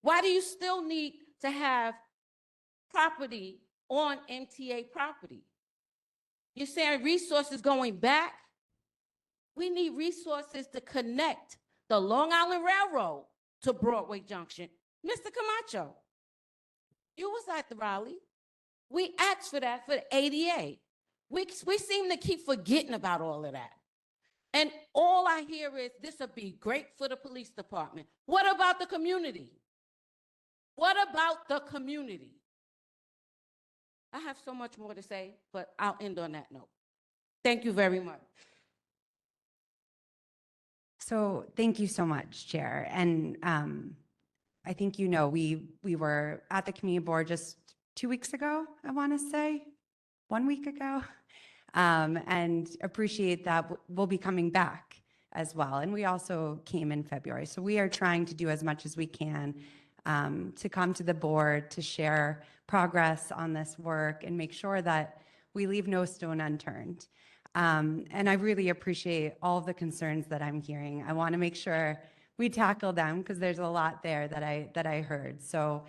Why do you still need to have property on MTA property? You're saying resources going back? We need resources to connect the Long Island Railroad to Broadway Junction. Mr. Camacho, you was at the rally. We asked for that for the ADA. We seem to keep forgetting about all of that. And all I hear is this would be great for the police department. What about the community? What about the community? I have so much more to say, but I'll end on that note. Thank you very much. So thank you so much, Chair. And I think you know we were at the community board just 2 weeks ago, I want to say, 1 week ago, and appreciate that we'll be coming back as well. And we also came in February. So we are trying to do as much as we can to come to the board, to share progress on this work and make sure that we leave no stone unturned. And I really appreciate all of the concerns that I'm hearing. I want to make sure we tackle them because there's a lot there that I heard. So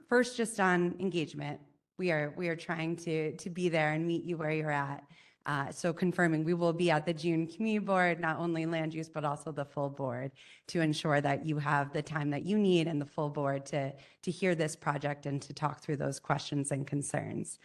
first, just on engagement, we are trying to be there and meet you where you're at. So confirming we will be at the June Community Board, not only land use, but also the full board to ensure that you have the time that you need and the full board to hear this project and to talk through those questions and concerns.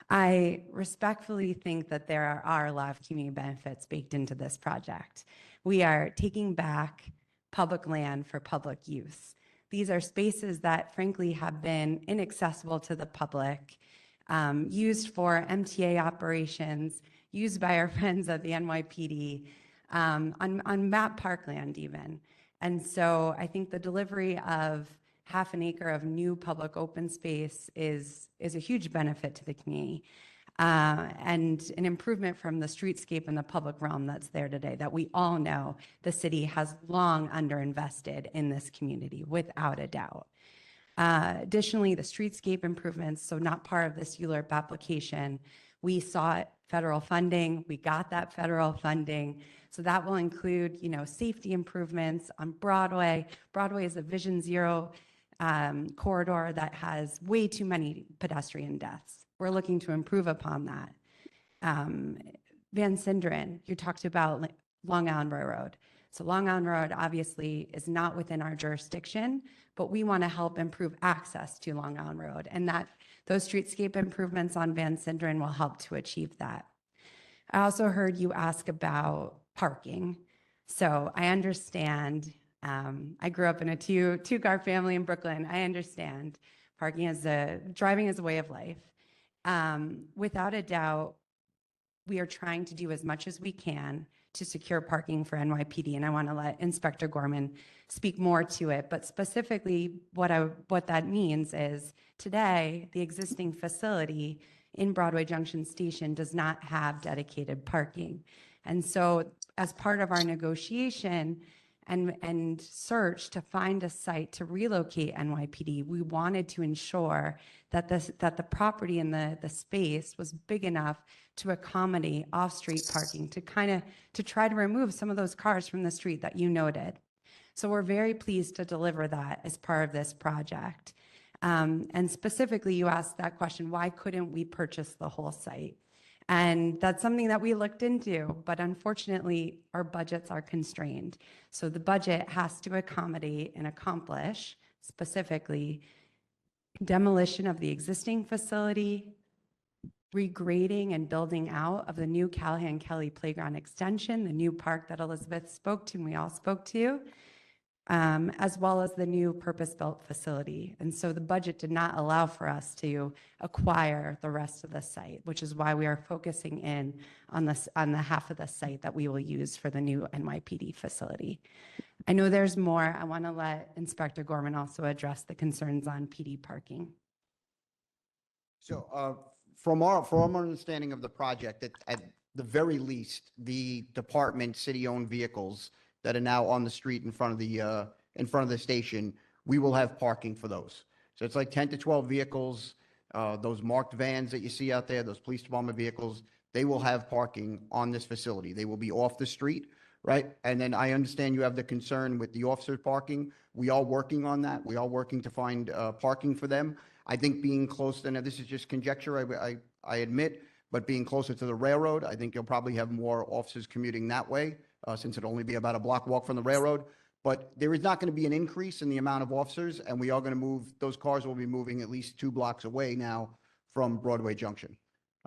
I respectfully think that there are a lot of community benefits baked into this project. We are taking back public land for public use. These are spaces that frankly have been inaccessible to the public, used for MTA operations, used by our friends at the NYPD, on map parkland even. And so I think the delivery of half an acre of new public open space is a huge benefit to the community, and an improvement from the streetscape and the public realm that's there today that we all know the city has long underinvested in this community, without a doubt. Additionally, the streetscape improvements, so not part of this ULURP application, we sought federal funding, we got that federal funding. So that will include, safety improvements on Broadway. Broadway is a Vision Zero corridor that has way too many pedestrian deaths. We're looking to improve upon that. Van Sinderen, you talked about Long Island Railroad. So Long Island Road obviously is not within our jurisdiction, but we want to help improve access to Long Island Road, and that those streetscape improvements on Van Sinderen will help to achieve that. I also heard you ask about parking. So I understand. I grew up in a two-car family in Brooklyn. I understand driving is a way of life. Without a doubt, we are trying to do as much as we can to secure parking for NYPD. And I want to let Inspector Gorman speak more to it. But specifically, what that means is today, the existing facility in Broadway Junction Station does not have dedicated parking. And so as part of our negotiation and search to find a site to relocate NYPD, we wanted to ensure that the property and the space was big enough to accommodate off-street parking, to try to remove some of those cars from the street that you noted. So we're very pleased to deliver that as part of this project. And specifically, you asked that question, why couldn't we purchase the whole site? And that's something that we looked into, but unfortunately, our budgets are constrained. So the budget has to accommodate and accomplish specifically demolition of the existing facility, regrading and building out of the new Callahan Kelly Playground Extension, the new park that Elizabeth spoke to and we all spoke to, as well as the new purpose-built facility. And so the budget did not allow for us to acquire the rest of the site, which is why we are focusing in on the half of the site that we will use for the new NYPD facility. I know there's more. I want to let Inspector Gorman also address the concerns on PD parking. So from our understanding of the project, at the very least, the department city-owned vehicles that are now on the street in front of the station, we will have parking for those. So it's like 10 to 12 vehicles, those marked vans that you see out there, those police department vehicles, they will have parking on this facility. They will be off the street, right? And then I understand you have the concern with the officers parking. We are working on that. We are working to find parking for them. I think being close, and this is just conjecture, I admit, but being closer to the railroad, I think you'll probably have more officers commuting that way, since it'll only be about a block walk from the railroad. But there is not going to be an increase in the amount of officers, and we are going to move, those cars will be moving at least 2 blocks away now from Broadway Junction.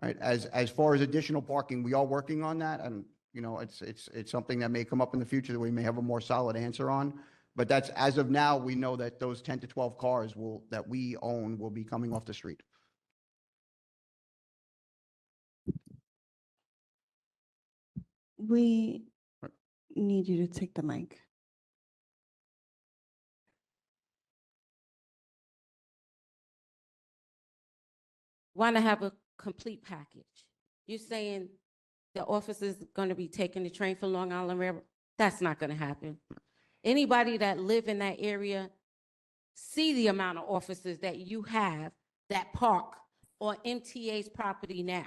Right? As far as additional parking, we are working on that, and it's something that may come up in the future that we may have a more solid answer on. But that's, as of now, we know that those 10 to 12 cars that we own will be coming off the street. We need you to take the mic. Want to have a complete package. You're saying the officers going to be taking the train from Long Island Railroad? That's not going to happen. Anybody that live in that area see the amount of officers that you have that park on MTA's property now.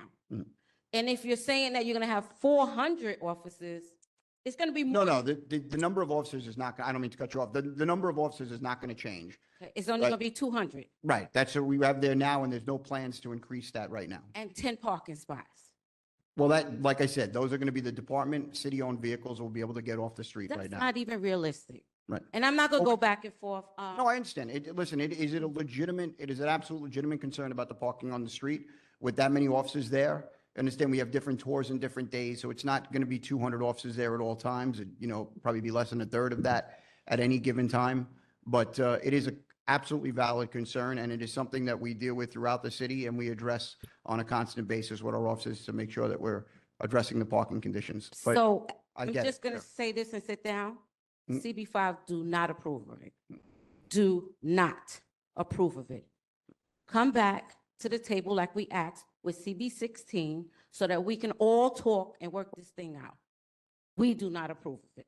And if you're saying that you're going to have 400 officers, it's going to be more. No, the number of officers is not, I don't mean to cut you off. The number of officers is not going to change. It's only going to be 200. Right. That's what we have there now, and there's no plans to increase that right now. And 10 parking spots. Well, that, like I said, those are going to be the department, city-owned vehicles will be able to get off the street right That's now. not even realistic. Right. And I'm not going to go back and forth. No, I understand. Listen, it is an absolute legitimate concern about the parking on the street with that many officers there. I understand we have different tours and different days, so it's not going to be 200 officers there at all times. Probably be less than a third of that at any given time. But it is an absolutely valid concern, and it is something that we deal with throughout the city, and we address on a constant basis with our officers to make sure that we're addressing the parking conditions. But So I I'm get just it. going to say this and sit down. Mm. CB5 do not approve of it. Do not approve of it. Come back to the table like we asked with CB16 so that we can all talk and work this thing out. We do not approve of it.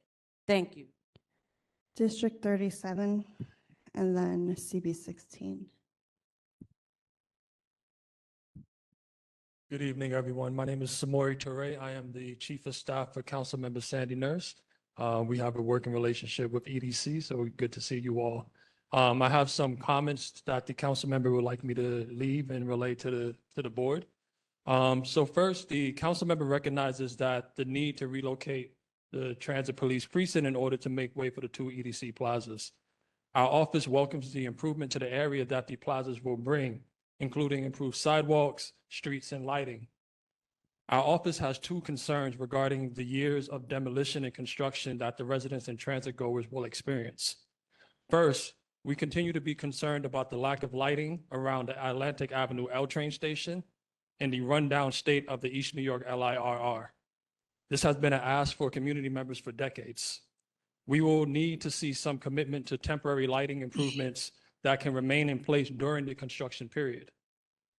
Thank you. District 37, and then CB 16. Good evening, everyone. My name is Samori Toure. I am the Chief of Staff for Councilmember Sandy Nurse. We have a working relationship with EDC, so good to see you all. I have some comments that the council member would like me to leave and relate to the board. So first, the council member recognizes that the need to relocate the transit police precinct in order to make way for the 2 EDC plazas. Our office welcomes the improvement to the area that the plazas will bring, including improved sidewalks, streets, and lighting. Our office has 2 concerns regarding the years of demolition and construction that the residents and transit goers will experience. First, we continue to be concerned about the lack of lighting around the Atlantic Avenue L train station and the rundown state of the East New York LIRR. This has been an ask for community members for decades. We will need to see some commitment to temporary lighting improvements that can remain in place during the construction period.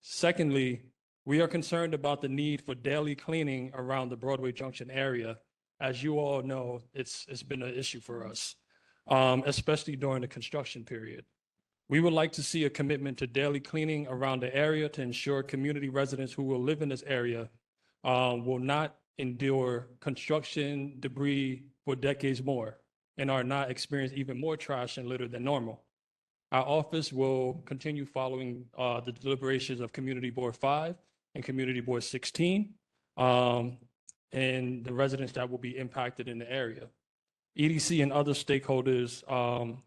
Secondly, we are concerned about the need for daily cleaning around the Broadway Junction area. As you all know, it's been an issue for us, especially during the construction period. We would like to see a commitment to daily cleaning around the area to ensure community residents who will live in this area will not endure construction debris for decades more and are not experience even more trash and litter than normal. Our office will continue following the deliberations of Community Board 5 and Community Board 16 and the residents that will be impacted in the area. EDC and other stakeholders,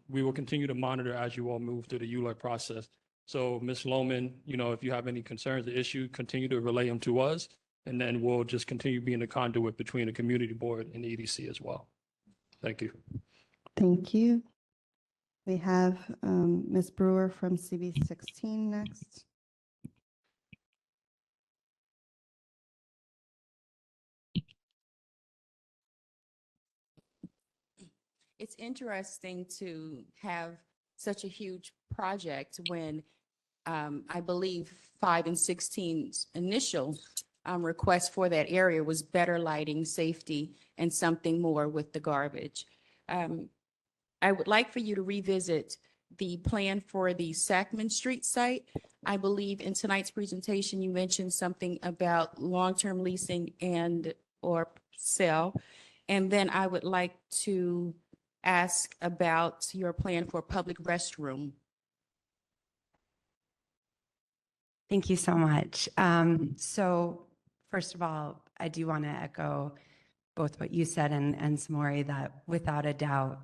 we will continue to monitor as you all move through the ULURP process. So Ms. Lohman, if you have any concerns or issues, continue to relay them to us, and then we'll just continue being the conduit between the Community Board and the EDC as well. Thank you. Thank you. We have Ms. Brewer from CB16 next. It's interesting to have such a huge project when I believe 5 and 16's initial request for that area was better lighting, safety, and something more with the garbage. I would like for you to revisit the plan for the Sackman Street site. I believe in tonight's presentation, you mentioned something about long-term leasing and or sale. And then I would like to ask about your plan for public restroom. Thank you so much. So first of all, I do want to echo both what you said and Samori, that without a doubt,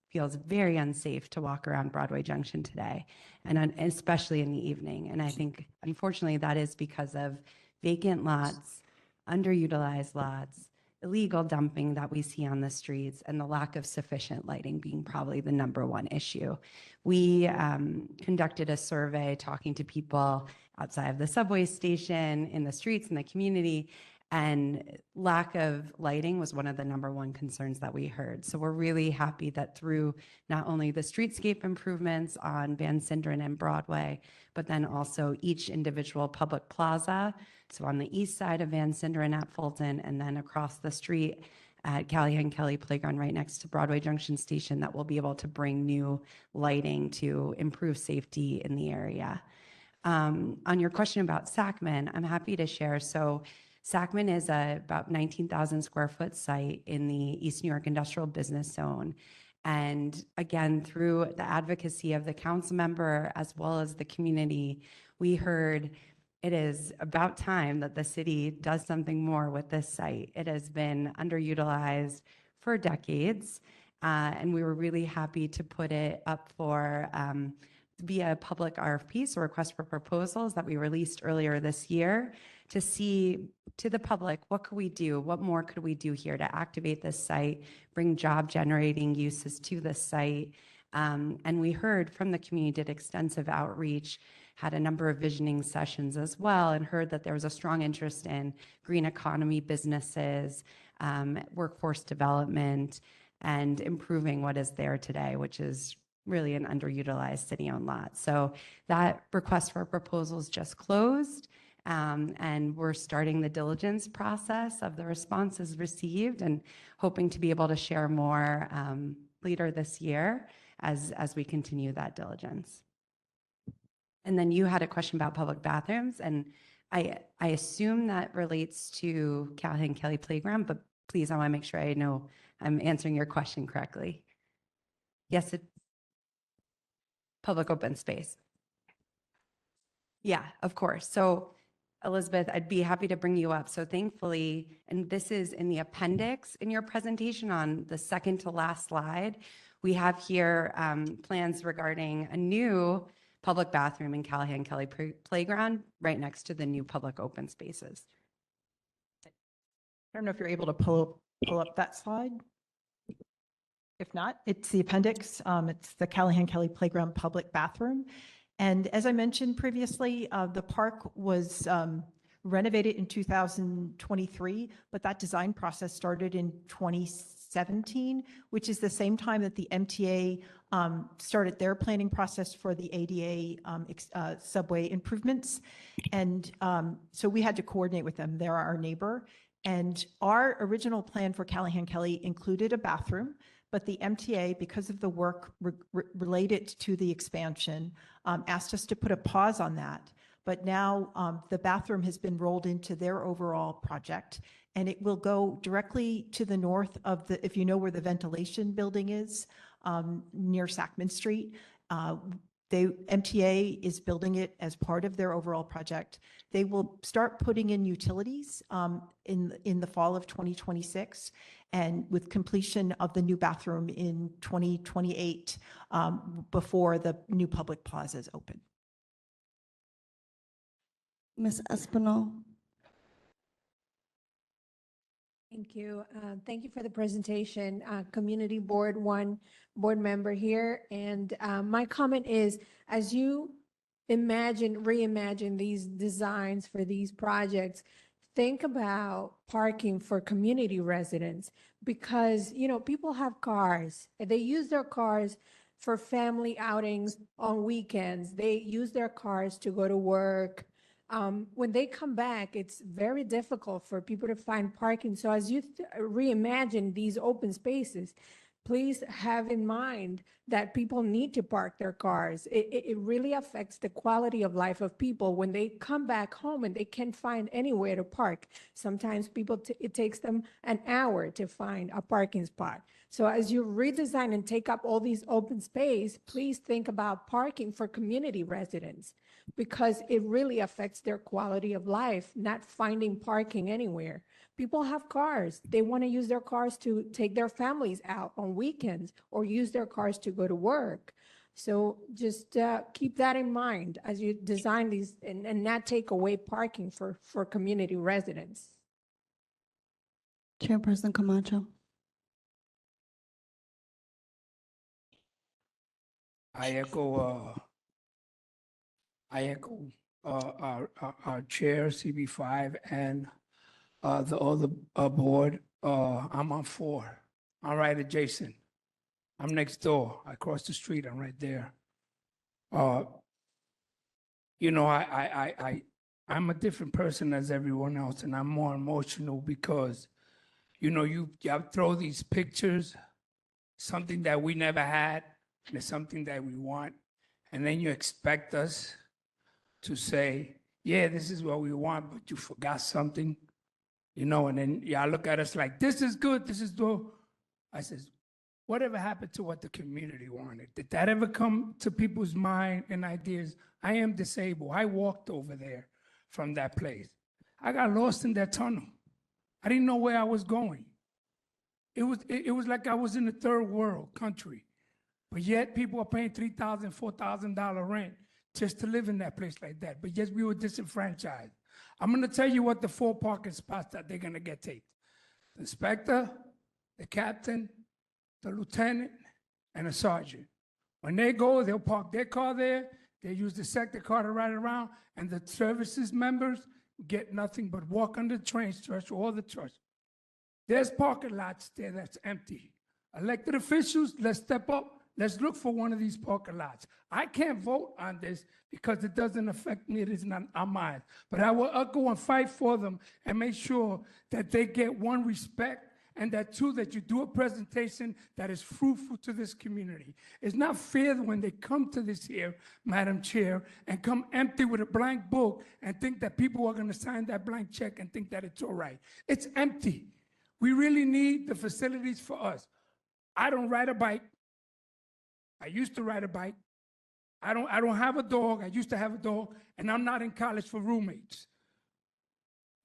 feels very unsafe to walk around Broadway Junction today, and especially in the evening. And I think, unfortunately, that is because of vacant lots, underutilized lots, illegal dumping that we see on the streets, and the lack of sufficient lighting being probably the #1 issue. We conducted a survey talking to people outside of the subway station, in the streets, in the community, and lack of lighting was one of the #1 concerns that we heard. So we're really happy that through not only the streetscape improvements on Van Sinderen and Broadway, but then also each individual public plaza. So on the east side of Van Sinderen at Fulton, and then across the street at Callahan Kelly Playground right next to Broadway Junction Station, that will be able to bring new lighting to improve safety in the area. On your question about Sackman, I'm happy to share. So Sackman is about 19,000 square foot site in the East New York Industrial Business Zone. And again, through the advocacy of the council member as well as the community, we heard it is about time that the city does something more with this site. It has been underutilized for decades, and we were really happy to put it up for via public RFP, so request for proposals that we released earlier this year, to see to the public, what could we do? What more could we do here to activate this site, bring job generating uses to the site? And we heard from the community, did extensive outreach, had a number of visioning sessions as well, and heard that there was a strong interest in green economy businesses, workforce development, and improving what is there today, which is really an underutilized city-owned lot. So that request for proposals just closed, and we're starting the diligence process of the responses received, and hoping to be able to share more later this year as we continue that diligence. And then you had a question about public bathrooms, and I assume that relates to Callahan Kelly Playground, but please, I want to make sure I know I'm answering your question correctly. Yes, it's public open space. Yeah, of course. So Elizabeth, I'd be happy to bring you up. So thankfully, and this is in the appendix in your presentation on the second to last slide, we have here plans regarding a new public bathroom in Callahan Kelly Playground right next to the new public open spaces. I don't know if you're able to pull up that slide. If not, it's the appendix. It's the Callahan Kelly Playground public bathroom. And as I mentioned previously, the park was renovated in 2023, but that design process started in 2017, which is the same time that the MTA started their planning process for the ADA subway improvements. And so we had to coordinate with them. They're our neighbor. And our original plan for Callahan Kelly included a bathroom, but the MTA, because of the work related to the expansion, asked us to put a pause on that. But now the bathroom has been rolled into their overall project, and it will go directly to the north of the, if you know where the ventilation building is, near Sackman Street. MTA is building it as part of their overall project. They will start putting in utilities in the fall of 2026, and with completion of the new bathroom in 2028 before the new public plazas open. Ms. Espinal. Thank you. Thank you for the presentation. Community Board 1 board member here. And my comment is, as you reimagine these designs for these projects, think about parking for community residents, because, you know, people have cars. They use their cars for family outings on weekends. They use their cars to go to work. When they come back, it's very difficult for people to find parking. So as you reimagine these open spaces, please have in mind that people need to park their cars. It really affects the quality of life of people when they come back home and they can't find anywhere to park. Sometimes it takes them an hour to find a parking spot. So as you redesign and take up all these open space, please think about parking for community residents, because it really affects their quality of life, not finding parking anywhere. People have cars. They want to use their cars to take their families out on weekends or use their cars to go to work. So just keep that in mind as you design these, and not take away parking for community residents. Chairperson Camacho. I echo our chair, CB5, and the other board. I'm on 4. I'm right adjacent. I'm next door. I cross the street. I'm right there. You know, I'm a different person as everyone else, and I'm more emotional because, you know, you throw these pictures, something that we never had, and it's something that we want, and then you expect us to say, yeah, this is what we want, but you forgot something, you know, and then y'all look at us like, this is good, this is good. I says, whatever happened to what the community wanted? Did that ever come to people's mind and ideas? I am disabled. I walked over there from that place. I got lost in that tunnel. I didn't know where I was going. It was like I was in a third world country. But yet people are paying $3,000, $4,000 rent just to live in that place like that. But yet we were disenfranchised. I'm going to tell you what the 4 parking spots that they're going to get taped. The inspector, the captain, the lieutenant, and a sergeant. When they go, they'll park their car there. They use the sector car to ride around. And the services members get nothing but walk under the train stretch or the trucks. There's parking lots there that's empty. Elected officials, let's step up. Let's look for one of these parking lots. I can't vote on this because it doesn't affect me. It is not on mine. But I will go and fight for them and make sure that they get, 1, respect, and that 2, that you do a presentation that is fruitful to this community. It's not fair when they come to this here, Madam Chair, and come empty with a blank book and think that people are going to sign that blank check and think that it's all right. It's empty. We really need the facilities for us. I don't ride a bike. I used to ride a bike. I don't have a dog. I used to have a dog, and I'm not in college for roommates.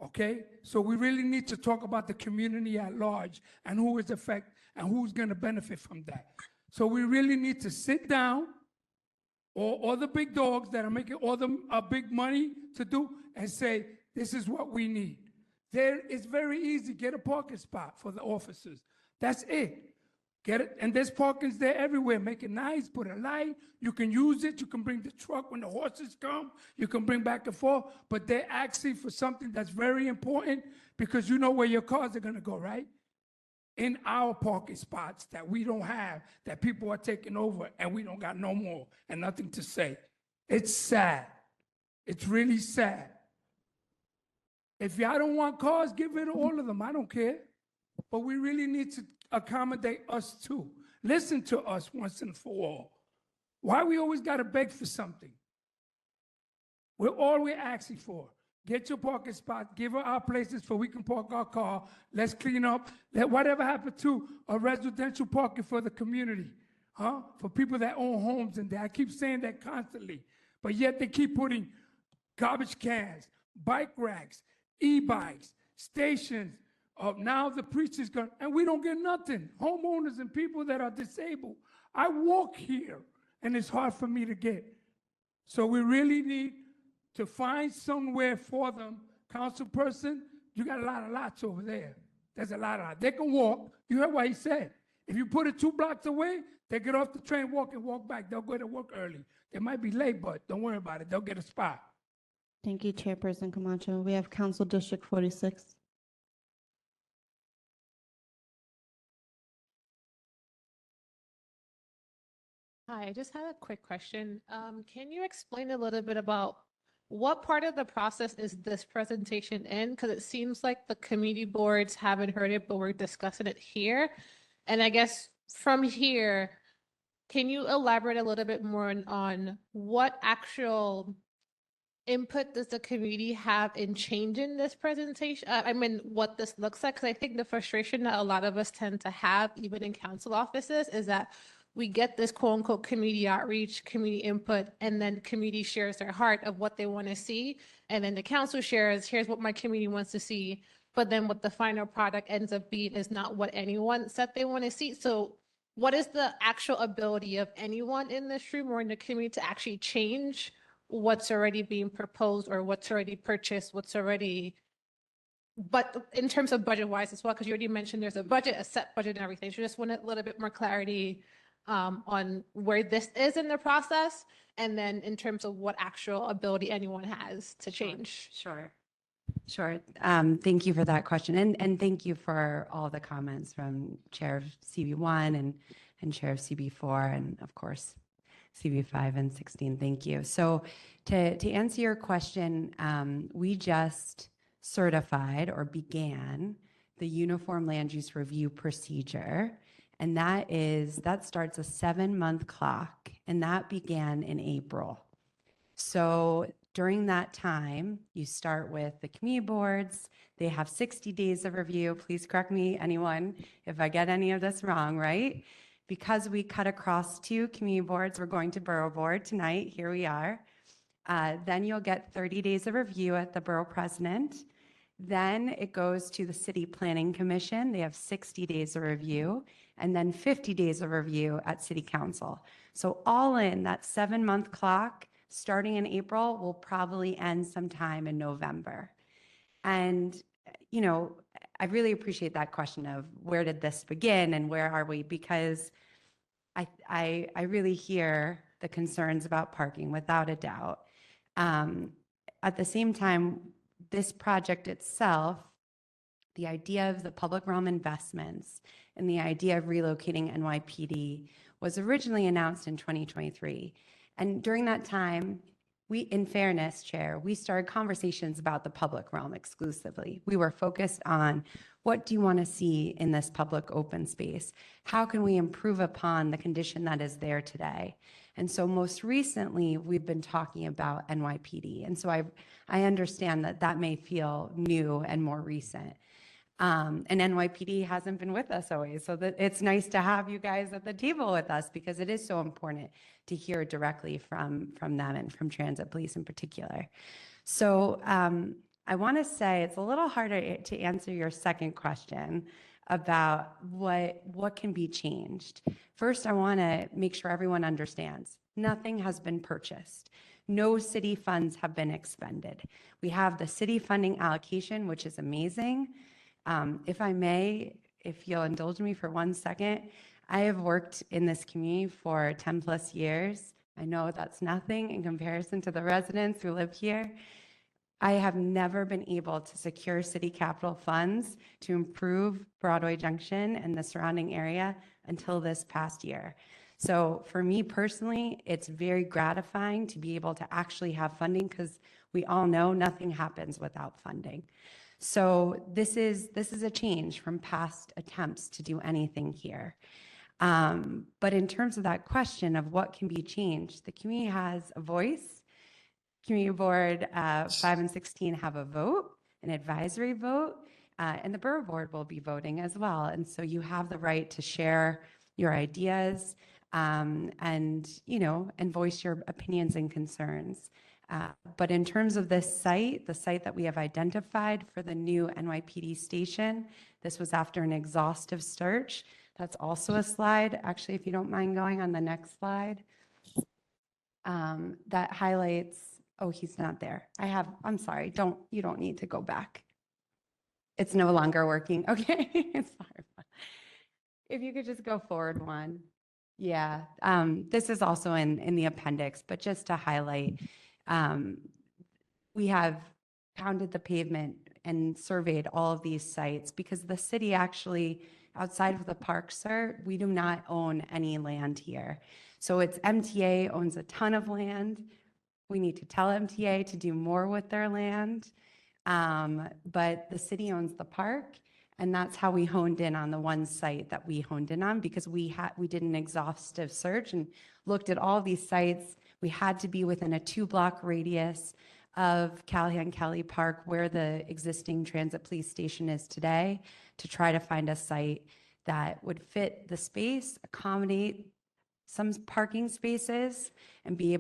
Okay? So we really need to talk about the community at large and who is affected and who's going to benefit from that. So we really need to sit down, or the big dogs that are making all the big money to do, and say, this is what we need. It's very easy. Get a parking spot for the officers. That's it. Get it, and there's parkings there everywhere. Make it nice, put a light. You can use it. You can bring the truck when the horses come. You can bring back and forth. But they're asking for something that's very important because you know where your cars are gonna go, right? In our parking spots that we don't have, that people are taking over, and we don't got no more and nothing to say. It's sad. It's really sad. If y'all don't want cars, get rid of all of them. I don't care. But we really need to accommodate us too. Listen to us once and for all. Why we always got to beg for something? We're asking for. Get your parking spot, give her our places so we can park our car. Let's clean up. Let whatever happened to a residential parking for the community, huh? For people that own homes and that. I keep saying that constantly, but yet they keep putting garbage cans, bike racks, e-bikes, stations. Now the preacher's gone, and we don't get nothing. Homeowners and people that are disabled. I walk here, and it's hard for me to get. So we really need to find somewhere for them. Council person, you got a lot of lots over there. There's a lot of lots. They can walk. You heard what he said. If you put it 2 blocks away, they get off the train, walk and walk back. They'll go to work early. They might be late, but don't worry about it. They'll get a spot. Thank you, Chairperson Camacho. We have Council District 46. Hi, I just had a quick question. Can you explain a little bit about what part of the process is this presentation in? Because it seems like the committee boards haven't heard it, but we're discussing it here. And I guess from here, can you elaborate a little bit more on what actual input does the community have in changing this presentation? I mean, what this looks like? Because I think the frustration that a lot of us tend to have, even in council offices, is that we get this quote unquote community outreach, community input, and then the community shares their heart of what they want to see. And then the council shares, here's what my community wants to see. But then what the final product ends up being is not what anyone said they want to see. So what is the actual ability of anyone in this room or in the community to actually change what's already being proposed or what's already purchased, what's already, but in terms of budget wise as well, because you already mentioned there's a budget, a set budget and everything. So just want a little bit more clarity on where this is in the process, and then in terms of what actual ability anyone has to change. Sure. Thank you for that question. And thank you for all the comments from Chair of CB1 and Chair of CB4, and of course, CB5 and 16. Thank you. So to answer your question, we just certified or began the Uniform Land Use Review Procedure. And that starts a 7-month clock, and that began in April. So during that time, you start with the community boards. They have 60 days of review. Please correct me, anyone, if I get any of this wrong, right? Because we cut across 2 community boards, we're going to Borough Board tonight. Here we are. Then you'll get 30 days of review at the Borough President. Then it goes to the City Planning Commission. They have 60 days of review, and then 50 days of review at City Council. So all in, that 7-month clock, starting in April, will probably end sometime in November. And, you know, I really appreciate that question of where did this begin and where are we? Because I really hear the concerns about parking, without a doubt. At the same time, this project itself, the idea of the public realm investments and the idea of relocating NYPD was originally announced in 2023. And during that time, we, in fairness, Chair, we started conversations about the public realm exclusively. We were focused on what do you want to see in this public open space? How can we improve upon the condition that is there today? And so most recently, we've been talking about NYPD. And so I understand that that may feel new and more recent. And NYPD hasn't been with us always. So that it's nice to have you guys at the table with us, because it is so important to hear directly from them and from Transit Police in particular. So I want to say it's a little harder to answer your second question about what can be changed. First, I want to make sure everyone understands nothing has been purchased. No city funds have been expended. We have the city funding allocation, which is amazing. If I may, if you'll indulge me for 1 second, I have worked in this community for 10 plus years. I know that's nothing in comparison to the residents who live here. I have never been able to secure city capital funds to improve Broadway Junction and the surrounding area until this past year. So for me personally, it's very gratifying to be able to actually have funding because we all know nothing happens without funding. So this is a change from past attempts to do anything here. But in terms of that question of what can be changed, the community has a voice. Community Board 5 and 16 have a vote, an advisory vote, and the Borough Board will be voting as well. And so you have the right to share your ideas and voice your opinions and concerns. But in terms of this site, the site that we have identified for the new NYPD station, this was after an exhaustive search. That's also a slide. Actually, if you don't mind going on the next slide, that highlights, oh, he's not there. I'm sorry, you don't need to go back. It's no longer working. Okay, sorry. If you could just go forward one. Yeah, this is also in the appendix, but just to highlight, we have pounded the pavement and surveyed all of these sites because the city actually, outside of the park, sir, we do not own any land here. So it's MTA owns a ton of land. We need to tell MTA to do more with their land. But the city owns the park, and that's how we honed in on the one site that we honed in on because we did an exhaustive search and looked at all these sites. We had to be within a 2-block radius of Callahan Kelly Park, where the existing transit police station is today, to try to find a site that would fit the space, accommodate some parking spaces, and be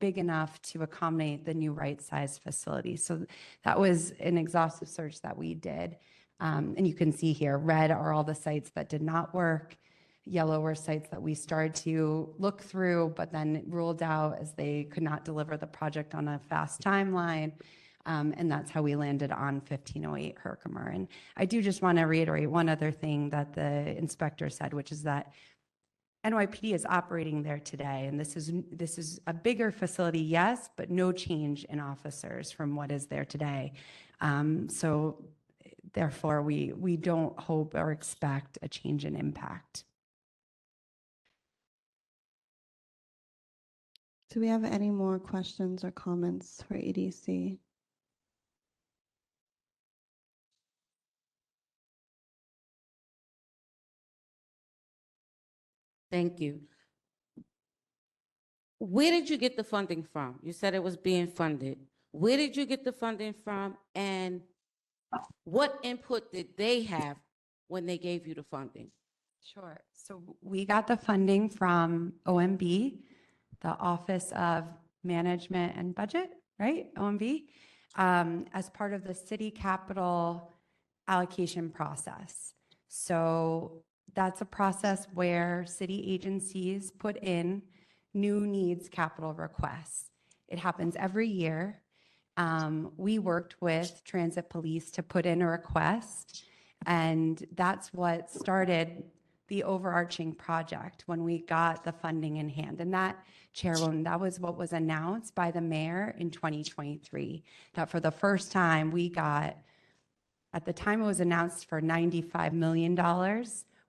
big enough to accommodate the new right-sized facility. So that was an exhaustive search that we did. And you can see here, red are all the sites that did not work. Yellow were sites that we started to look through, but then ruled out as they could not deliver the project on a fast timeline. And that's how we landed on 1508 Herkimer. And I do just want to reiterate one other thing that the inspector said, which is that NYPD is operating there today. And this is a bigger facility, yes, but no change in officers from what is there today. So therefore, we don't hope or expect a change in impact. Do we have any more questions or comments for EDC? Thank you. Where did you get the funding from? You said it was being funded. Where did you get the funding from? And what input did they have when they gave you the funding? Sure. So we got the funding from OMB, the Office of Management and Budget, right? OMB, as part of the city capital allocation process. So that's a process where city agencies put in new needs capital requests. It happens every year. We worked with Transit Police to put in a request, and that's what started the overarching project when we got the funding in hand. And that, Chairwoman, that was what was announced by the mayor in 2023, that for the first time we got, at the time it was announced for $95 million.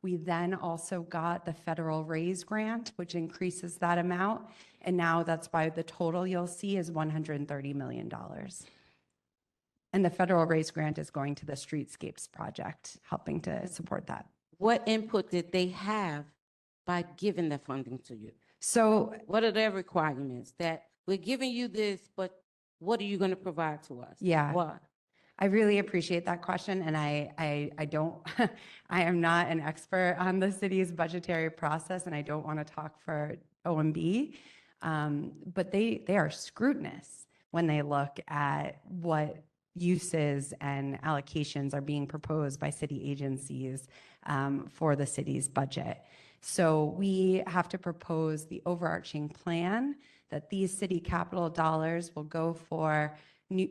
We then also got the federal raise grant, which increases that amount. And now that's why the total you'll see is $130 million. And the federal raise grant is going to the Streetscapes project, helping to support that. What input did they have by giving the funding to you? So what are their requirements? That we're giving you this, but what are you going to provide to us? Yeah. What? I really appreciate that question, and I don't, I am not an expert on the city's budgetary process, and I don't want to talk for OMB, but they are scrutinous when they look at what uses and allocations are being proposed by city agencies for the city's budget. So we have to propose the overarching plan that these city capital dollars will go for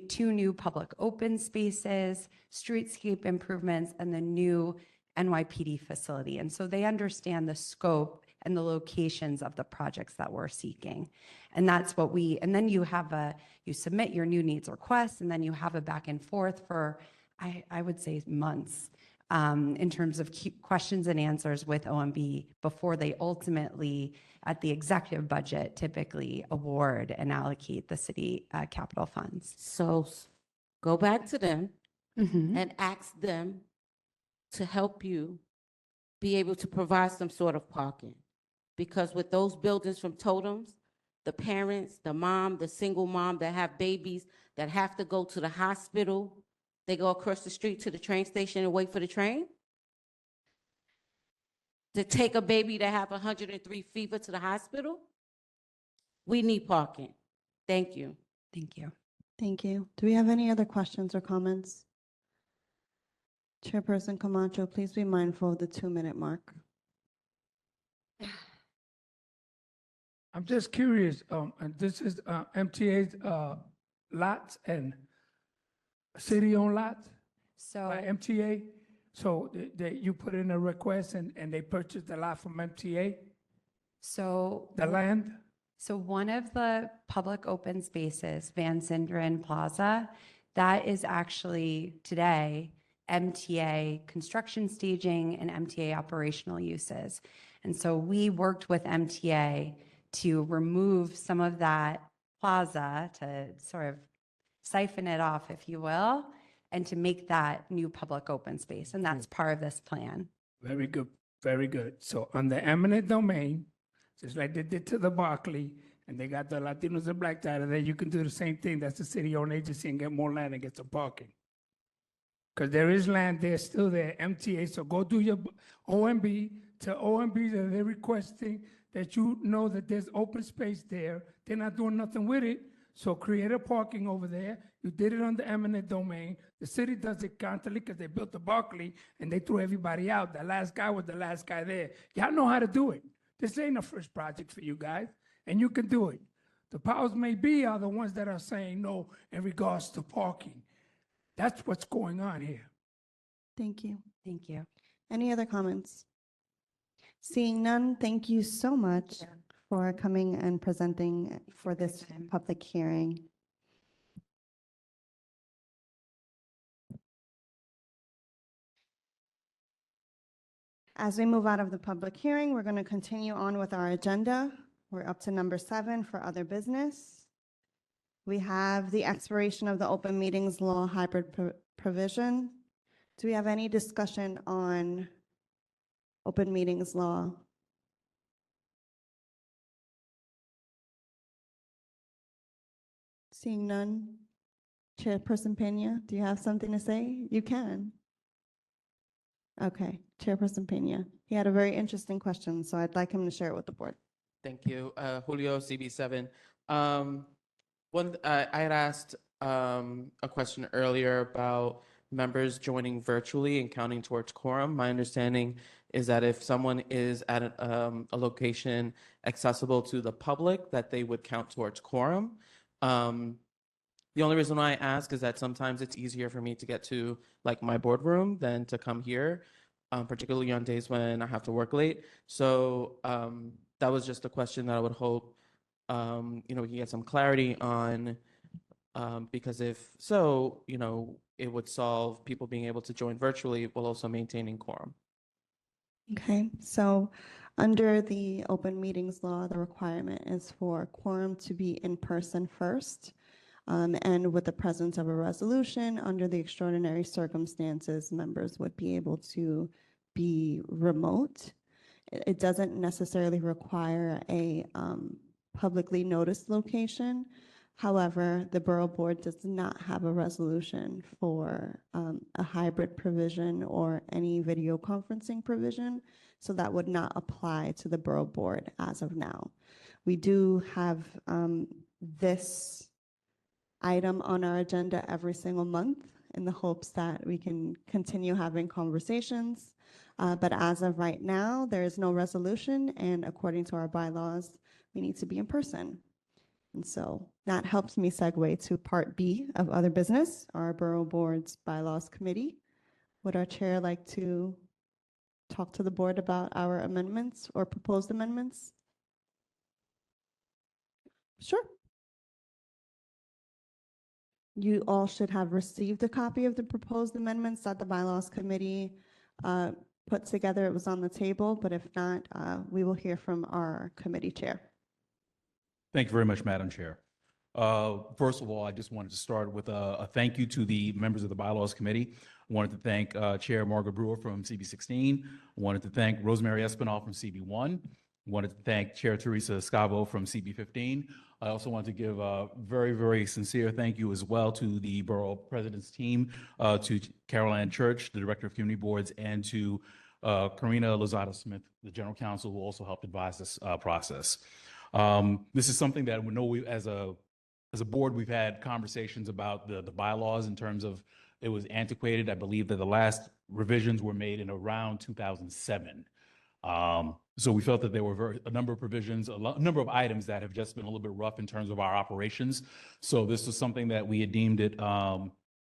two new public open spaces, streetscape improvements, and the new NYPD facility. And so they understand the scope and the locations of the projects that we're seeking. And that's what and then you submit your new needs requests, and then you have a back and forth for, I would say, months in terms of questions and answers with OMB before they ultimately, at the executive budget, typically award and allocate the city capital funds. So go back to them Mhm. and ask them to help you be able to provide some sort of parking. Because with those buildings from totems, the parents, the mom, the single mom that have babies that have to go to the hospital, they go across the street to the train station and wait for the train. To take a baby that have 103 fever to the hospital, we need parking. Thank you. Thank you. Thank you. Do we have any other questions or comments? Chairperson Camacho, please be mindful of the 2-minute mark. I'm just curious, and this is MTA's lots and city-owned lots So by MTA? So you put in a request and they purchased the lot from MTA, So the land? So one of the public open spaces, Van Sinderen Plaza, that is actually today MTA construction staging and MTA operational uses. And so we worked with MTA to remove some of that plaza to sort of siphon it off, if you will, and to make that new public open space. And that's part of this plan. Very good, very good. So on the eminent domain, just like they did to the Barclay, and they got the Latinos and Blacks out of there, you can do the same thing. That's the city-owned agency and get more land and get some parking. Because there is land there, still there, MTA, so go do your OMB, to OMB that they're requesting that you know that there's open space there. They're not doing nothing with it, so create a parking over there. You did it on the eminent domain. The city does it constantly because they built the Barclay and they threw everybody out. The last guy was the last guy there. Y'all know how to do it. This ain't a first project for you guys, and you can do it. The powers may be are the ones that are saying no in regards to parking. That's what's going on here. Thank you. Thank you. Any other comments? Seeing none, thank you so much for coming and presenting for this public hearing. As we move out of the public hearing, we're going to continue on with our agenda. We're up to number 7 for other business. We have the expiration of the open meetings law hybrid provision. Do we have any discussion on open meetings law? Seeing none. Chairperson Pena, do you have something to say? You can. Okay, Chairperson Pena. He had a very interesting question, so I'd like him to share it with the board. Thank you. Julio, CB7. I had asked a question earlier about members joining virtually and counting towards quorum. My understanding is that if someone is at a location accessible to the public, that they would count towards quorum. The only reason why I ask is that sometimes it's easier for me to get to like my boardroom than to come here, particularly on days when I have to work late. So that was just a question that I would hope we can get some clarity on, because if so, it would solve people being able to join virtually while also maintaining quorum. Okay, so under the open meetings law, the requirement is for quorum to be in person first. And with the presence of a resolution, under the extraordinary circumstances, members would be able to be remote. It doesn't necessarily require a publicly noticed location. However, the Borough Board does not have a resolution for a hybrid provision or any video conferencing provision, so that would not apply to the Borough Board as of now. We do have this item on our agenda every single month in the hopes that we can continue having conversations. But as of right now, there is no resolution, and according to our bylaws, we need to be in person. And so that helps me segue to part B of other business, our Borough Board's Bylaws Committee. Would our chair like to talk to the board about our amendments or proposed amendments? Sure. You all should have received a copy of the proposed amendments that the bylaws committee put together. It was on the table, but if not, we will hear from our committee chair. Thank you very much, Madam Chair. First of all, I just wanted to start with a thank you to the members of the Bylaws Committee. I wanted to thank Chair Margaret Brewer from CB16. I wanted to thank Rosemary Espinal from CB1. I wanted to thank Chair Teresa Scavo from CB15. I also want to give a very, very sincere thank you as well to the Borough President's team, to Caroline Church, the Director of Community Boards, and to Karina Lozada Smith, the General Counsel, who also helped advise this process. This is something that we know as a board, we've had conversations about the bylaws in terms of it was antiquated. I believe that the last revisions were made in around 2007. So we felt that there were a number of provisions, a number of items that have just been a little bit rough in terms of our operations. So this was something that we had deemed it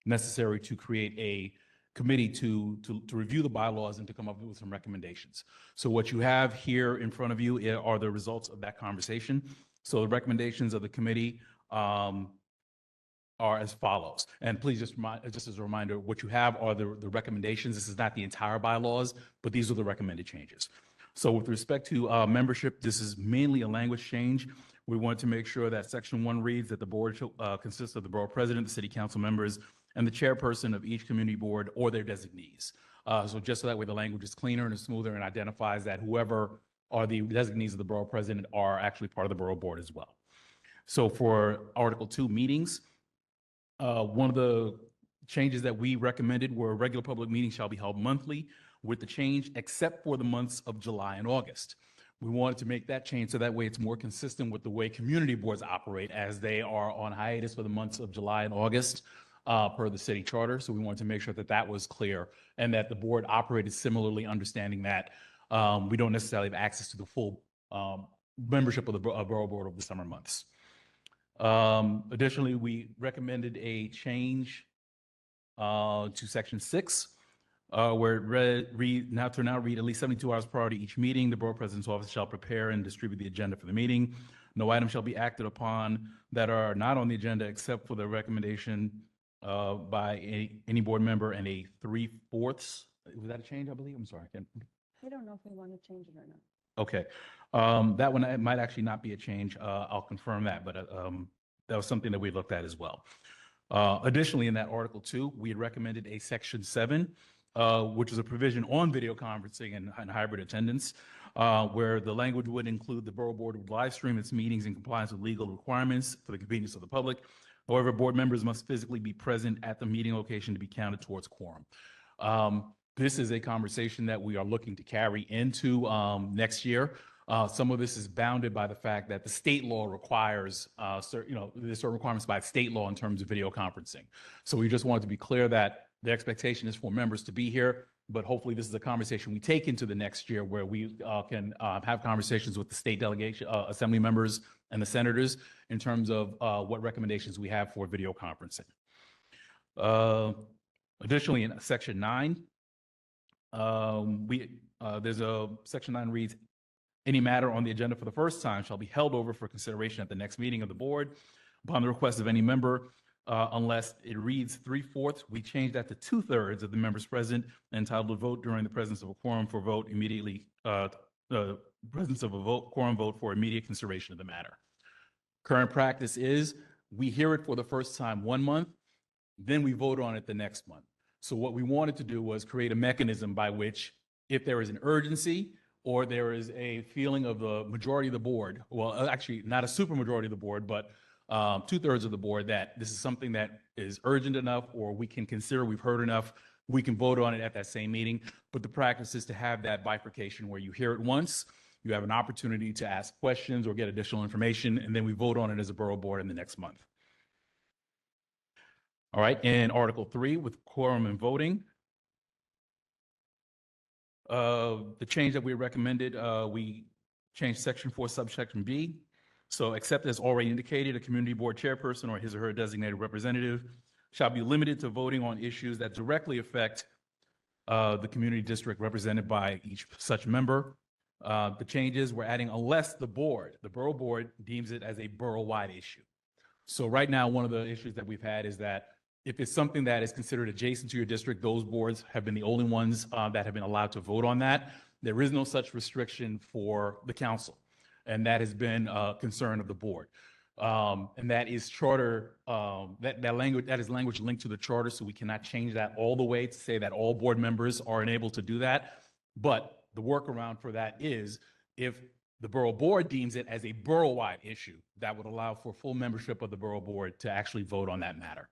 necessary to create a committee to review the bylaws and to come up with some recommendations. So what you have here in front of you are the results of that conversation. So the recommendations of the committee are as follows. And please just as a reminder, what you have are the recommendations. This is not the entire bylaws, but these are the recommended changes. So with respect to membership, this is mainly a language change. We want to make sure that Section 1 reads that the board consists of the borough president, the city council members, and the chairperson of each community board or their designees. So just so that way the language is cleaner and smoother and identifies that whoever are the designees of the borough president are actually part of the borough board as well. So for Article 2 meetings, one of the changes that we recommended were regular public meetings shall be held monthly with the change except for the months of July and August. We wanted to make that change so that way it's more consistent with the way community boards operate as they are on hiatus for the months of July and August per the city charter. So we wanted to make sure that that was clear and that the board operated similarly, understanding that we don't necessarily have access to the full membership of the borough board over the summer months. Additionally, we recommended a change to Section 6, where it read at least 72 hours prior to each meeting, the borough president's office shall prepare and distribute the agenda for the meeting. No item shall be acted upon that are not on the agenda except for the recommendation by any board member and a 3/4. Was that a change, I believe? I'm sorry. I don't know if we want to change it or not. Okay. That one might actually not be a change. I'll confirm that, but that was something that we looked at as well. Additionally, in that Article 2, we had recommended a Section 7, which is a provision on video conferencing and hybrid attendance, where the language would include the borough board would live stream its meetings in compliance with legal requirements for the convenience of the public. However, board members must physically be present at the meeting location to be counted towards quorum. This is a conversation that we are looking to carry into next year. Some of this is bounded by the fact that the state law requires, there's certain requirements by state law in terms of video conferencing. So we just wanted to be clear that the expectation is for members to be here, but hopefully this is a conversation we take into the next year where we can have conversations with the state delegation, assembly members and the senators in terms of what recommendations we have for video conferencing. Additionally, in Section 9, there's a Section 9 reads, any matter on the agenda for the first time shall be held over for consideration at the next meeting of the board upon the request of any member, unless it reads 3/4. We changed that to 2/3 of the members present and entitled to vote during the presence of a quorum for vote immediately, the presence of a quorum vote for immediate consideration of the matter. Current practice is we hear it for the first time 1 month, then we vote on it the next month. So what we wanted to do was create a mechanism by which if there is an urgency or there is a feeling of the majority of the board, well, actually not a super majority of the board, but 2/3 of the board, that this is something that is urgent enough or we can consider we've heard enough, we can vote on it at that same meeting. But the practice is to have that bifurcation where you hear it once, you have an opportunity to ask questions or get additional information, and then we vote on it as a borough board in the next month. All right, in Article 3 with quorum and voting, the change that we recommended, we changed Section 4, subsection B. So except as already indicated, a community board chairperson or his or her designated representative shall be limited to voting on issues that directly affect the community district represented by each such member. The changes we're adding unless the Borough Board deems it as a borough-wide issue. So right now, one of the issues that we've had is that if it's something that is considered adjacent to your district, those boards have been the only ones that have been allowed to vote on that. There is no such restriction for the council, and that has been a concern of the board. And that is charter, that is language linked to the charter, so we cannot change that all the way to say that all board members are enabled to do that. But the workaround for that is if the Borough Board deems it as a borough-wide issue, that would allow for full membership of the Borough Board to actually vote on that matter.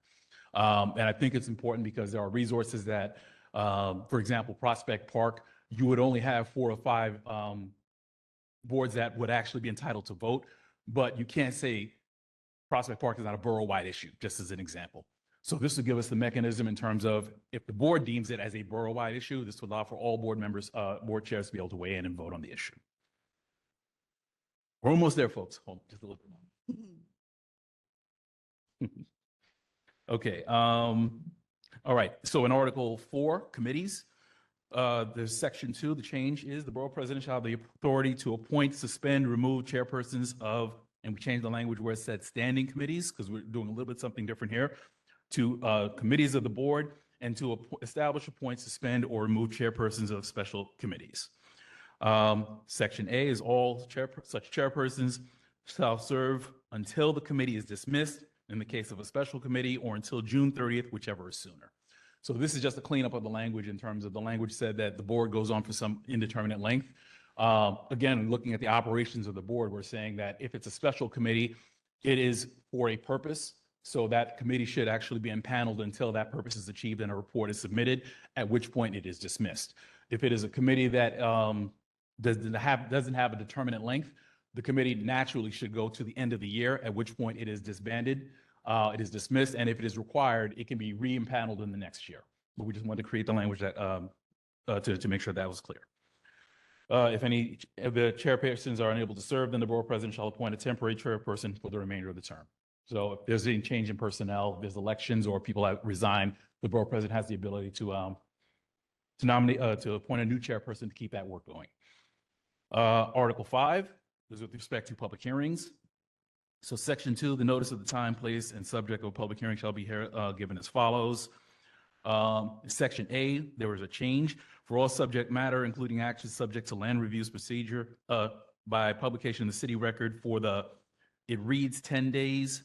And I think it's important because there are resources that, for example, Prospect Park, you would only have 4 or 5 boards that would actually be entitled to vote, but you can't say Prospect Park is not a borough-wide issue, just as an example. So this would give us the mechanism in terms of if the board deems it as a borough-wide issue, this would allow for all board members, board chairs to be able to weigh in and vote on the issue. We're almost there, folks. Hold on, just a little bit more. Okay. All right. So in Article 4, committees, there's Section 2. The change is the borough president shall have the authority to appoint, suspend, remove chairpersons of, and we changed the language where it said standing committees because we're doing a little bit something different here, to committees of the board, and to establish, appoint, suspend, or remove chairpersons of special committees. Section A is all such chairpersons shall serve until the committee is dismissed in the case of a special committee or until June 30th, whichever is sooner. So this is just a cleanup of the language in terms of the language said that the board goes on for some indeterminate length. Again, looking at the operations of the board, we're saying that if it's a special committee, it is for a purpose. So that committee should actually be impaneled until that purpose is achieved and a report is submitted, at which point it is dismissed. If it is a committee that doesn't have a determinate length, the committee naturally should go to the end of the year, at which point it is disbanded, it is dismissed, and if it is required, it can be re-impaneled in the next year. But we just wanted to create the language that to make sure that was clear. If any of the chairpersons are unable to serve, then the borough president shall appoint a temporary chairperson for the remainder of the term. So if there's any change in personnel, if there's elections or people that resign, the borough president has the ability to nominate, to appoint a new chairperson to keep that work going. Article 5 is with respect to public hearings. So Section 2, the notice of the time, place, and subject of a public hearing shall be given as follows. Section A, there was a change for all subject matter, including actions subject to land reviews procedure by publication in the city record for it reads 10 days.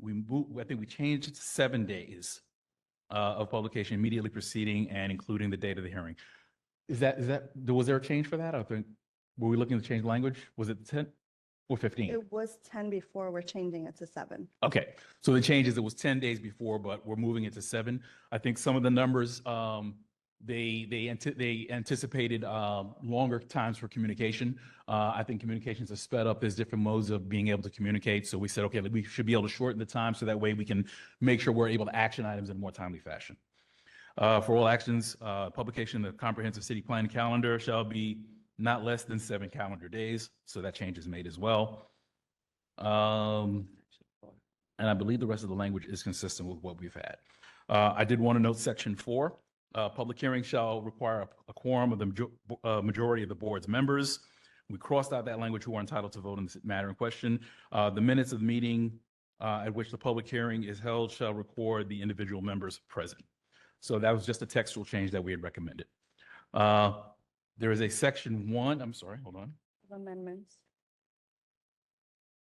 I think we changed it to 7 days of publication immediately preceding and including the date of the hearing. Was there a change for that? I think, were we looking to change language? Was it 10 or 15? It was 10 before, we're changing it to 7. Okay, so the change is it was 10 days before, but we're moving it to 7. I think some of the numbers, they anticipated longer times for communication. I think communications are sped up. There's different modes of being able to communicate. So we said, okay, we should be able to shorten the time so that way we can make sure we're able to action items in a more timely fashion. For all actions, publication of the comprehensive city plan calendar shall be not less than 7 calendar days. So that change is made as well. And I believe the rest of the language is consistent with what we've had. I did want to note Section 4. Public hearing shall require a quorum of the majority of the board's members. We crossed out that language who are entitled to vote on this matter in question. The minutes of the meeting at which the public hearing is held shall record the individual members present. So that was just a textual change that we had recommended. There is a Section 1, I'm sorry, hold on. Amendments.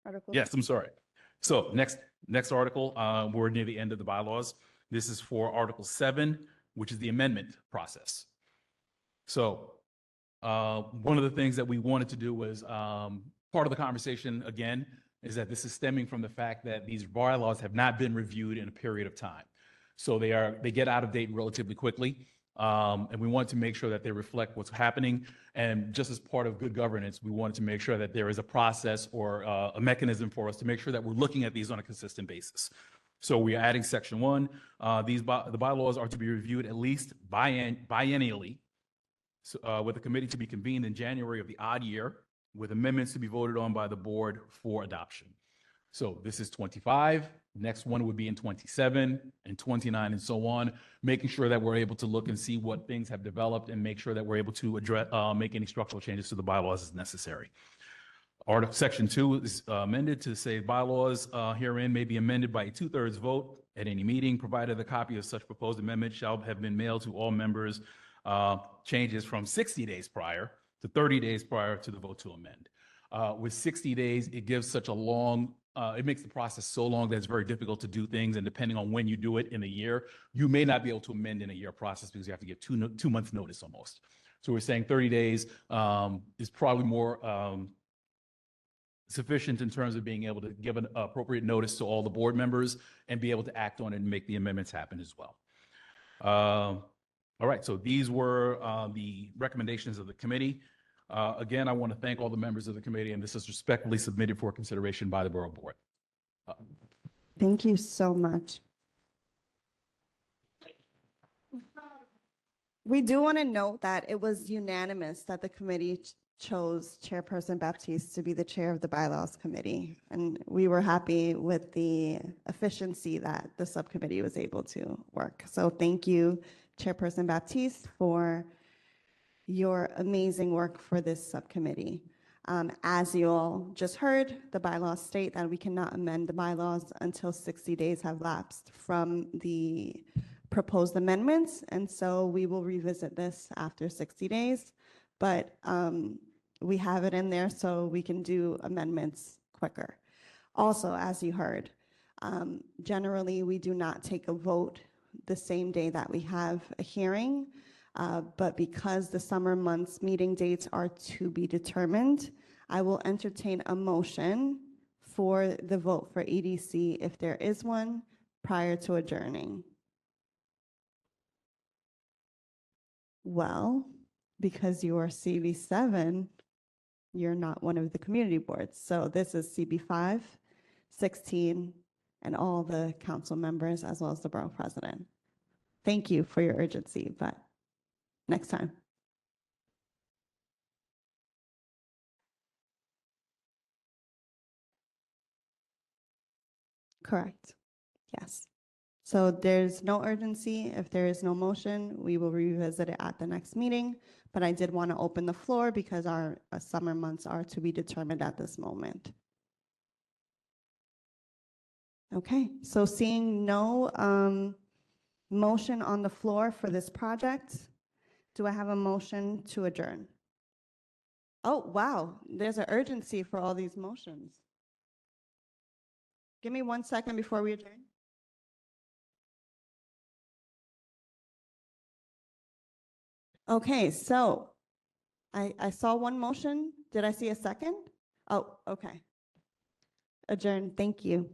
Article. Yes, I'm sorry. So next article, we're near the end of the bylaws. This is for Article 7, which is the amendment process. So one of the things that we wanted to do was part of the conversation, again, is that this is stemming from the fact that these bylaws have not been reviewed in a period of time. So they get out of date relatively quickly. And we want to make sure that they reflect what's happening. And just as part of good governance, we wanted to make sure that there is a process or a mechanism for us to make sure that we're looking at these on a consistent basis. So we're adding Section 1. The bylaws are to be reviewed at least biennially, with a committee to be convened in January of the odd year, with amendments to be voted on by the board for adoption. So this is 25. Next one would be in 27 and 29 and so on, making sure that we're able to look and see what things have developed and make sure that we're able to address, make any structural changes to the bylaws as necessary. Article Section 2 is amended to say bylaws herein may be amended by a 2/3 vote at any meeting, provided a copy of such proposed amendment shall have been mailed to all members. Changes from 60 days prior to 30 days prior to the vote to amend. With 60 days, it gives such a long, it makes the process so long that it's very difficult to do things. And depending on when you do it in a year, you may not be able to amend in a year process because you have to give 2 months notice almost. So we're saying 30 days is probably more sufficient in terms of being able to give an appropriate notice to all the board members and be able to act on it and make the amendments happen as well. All right, so these were the recommendations of the committee. Again, I want to thank all the members of the committee, and this is respectfully submitted for consideration by the Borough Board. Thank you so much. We do want to note that it was unanimous that the committee chose Chairperson Baptiste to be the chair of the Bylaws Committee. And we were happy with the efficiency that the subcommittee was able to work. So thank you, Chairperson Baptiste, for your amazing work for this subcommittee. As you all just heard, the bylaws state that we cannot amend the bylaws until 60 days have lapsed from the proposed amendments. And so we will revisit this after 60 days. But we have it in there so we can do amendments quicker. Also, as you heard, generally we do not take a vote the same day that we have a hearing, but because the summer months meeting dates are to be determined, I will entertain a motion for the vote for EDC if there is one prior to adjourning. Well, because you are CB7, you're not one of the community boards. So this is CB5, 16, and all the council members as well as the borough president. Thank you for your urgency, but next time. Correct. Yes. So there's no urgency. If there is no motion, we will revisit it at the next meeting. But I did want to open the floor because our summer months are to be determined at this moment. Okay, so seeing no motion on the floor for this project, do I have a motion to adjourn? Oh, wow, there's an urgency for all these motions. Give me 1 second before we adjourn. Okay, so I saw one motion. Did I see a second? Oh, okay. Adjourn. Thank you.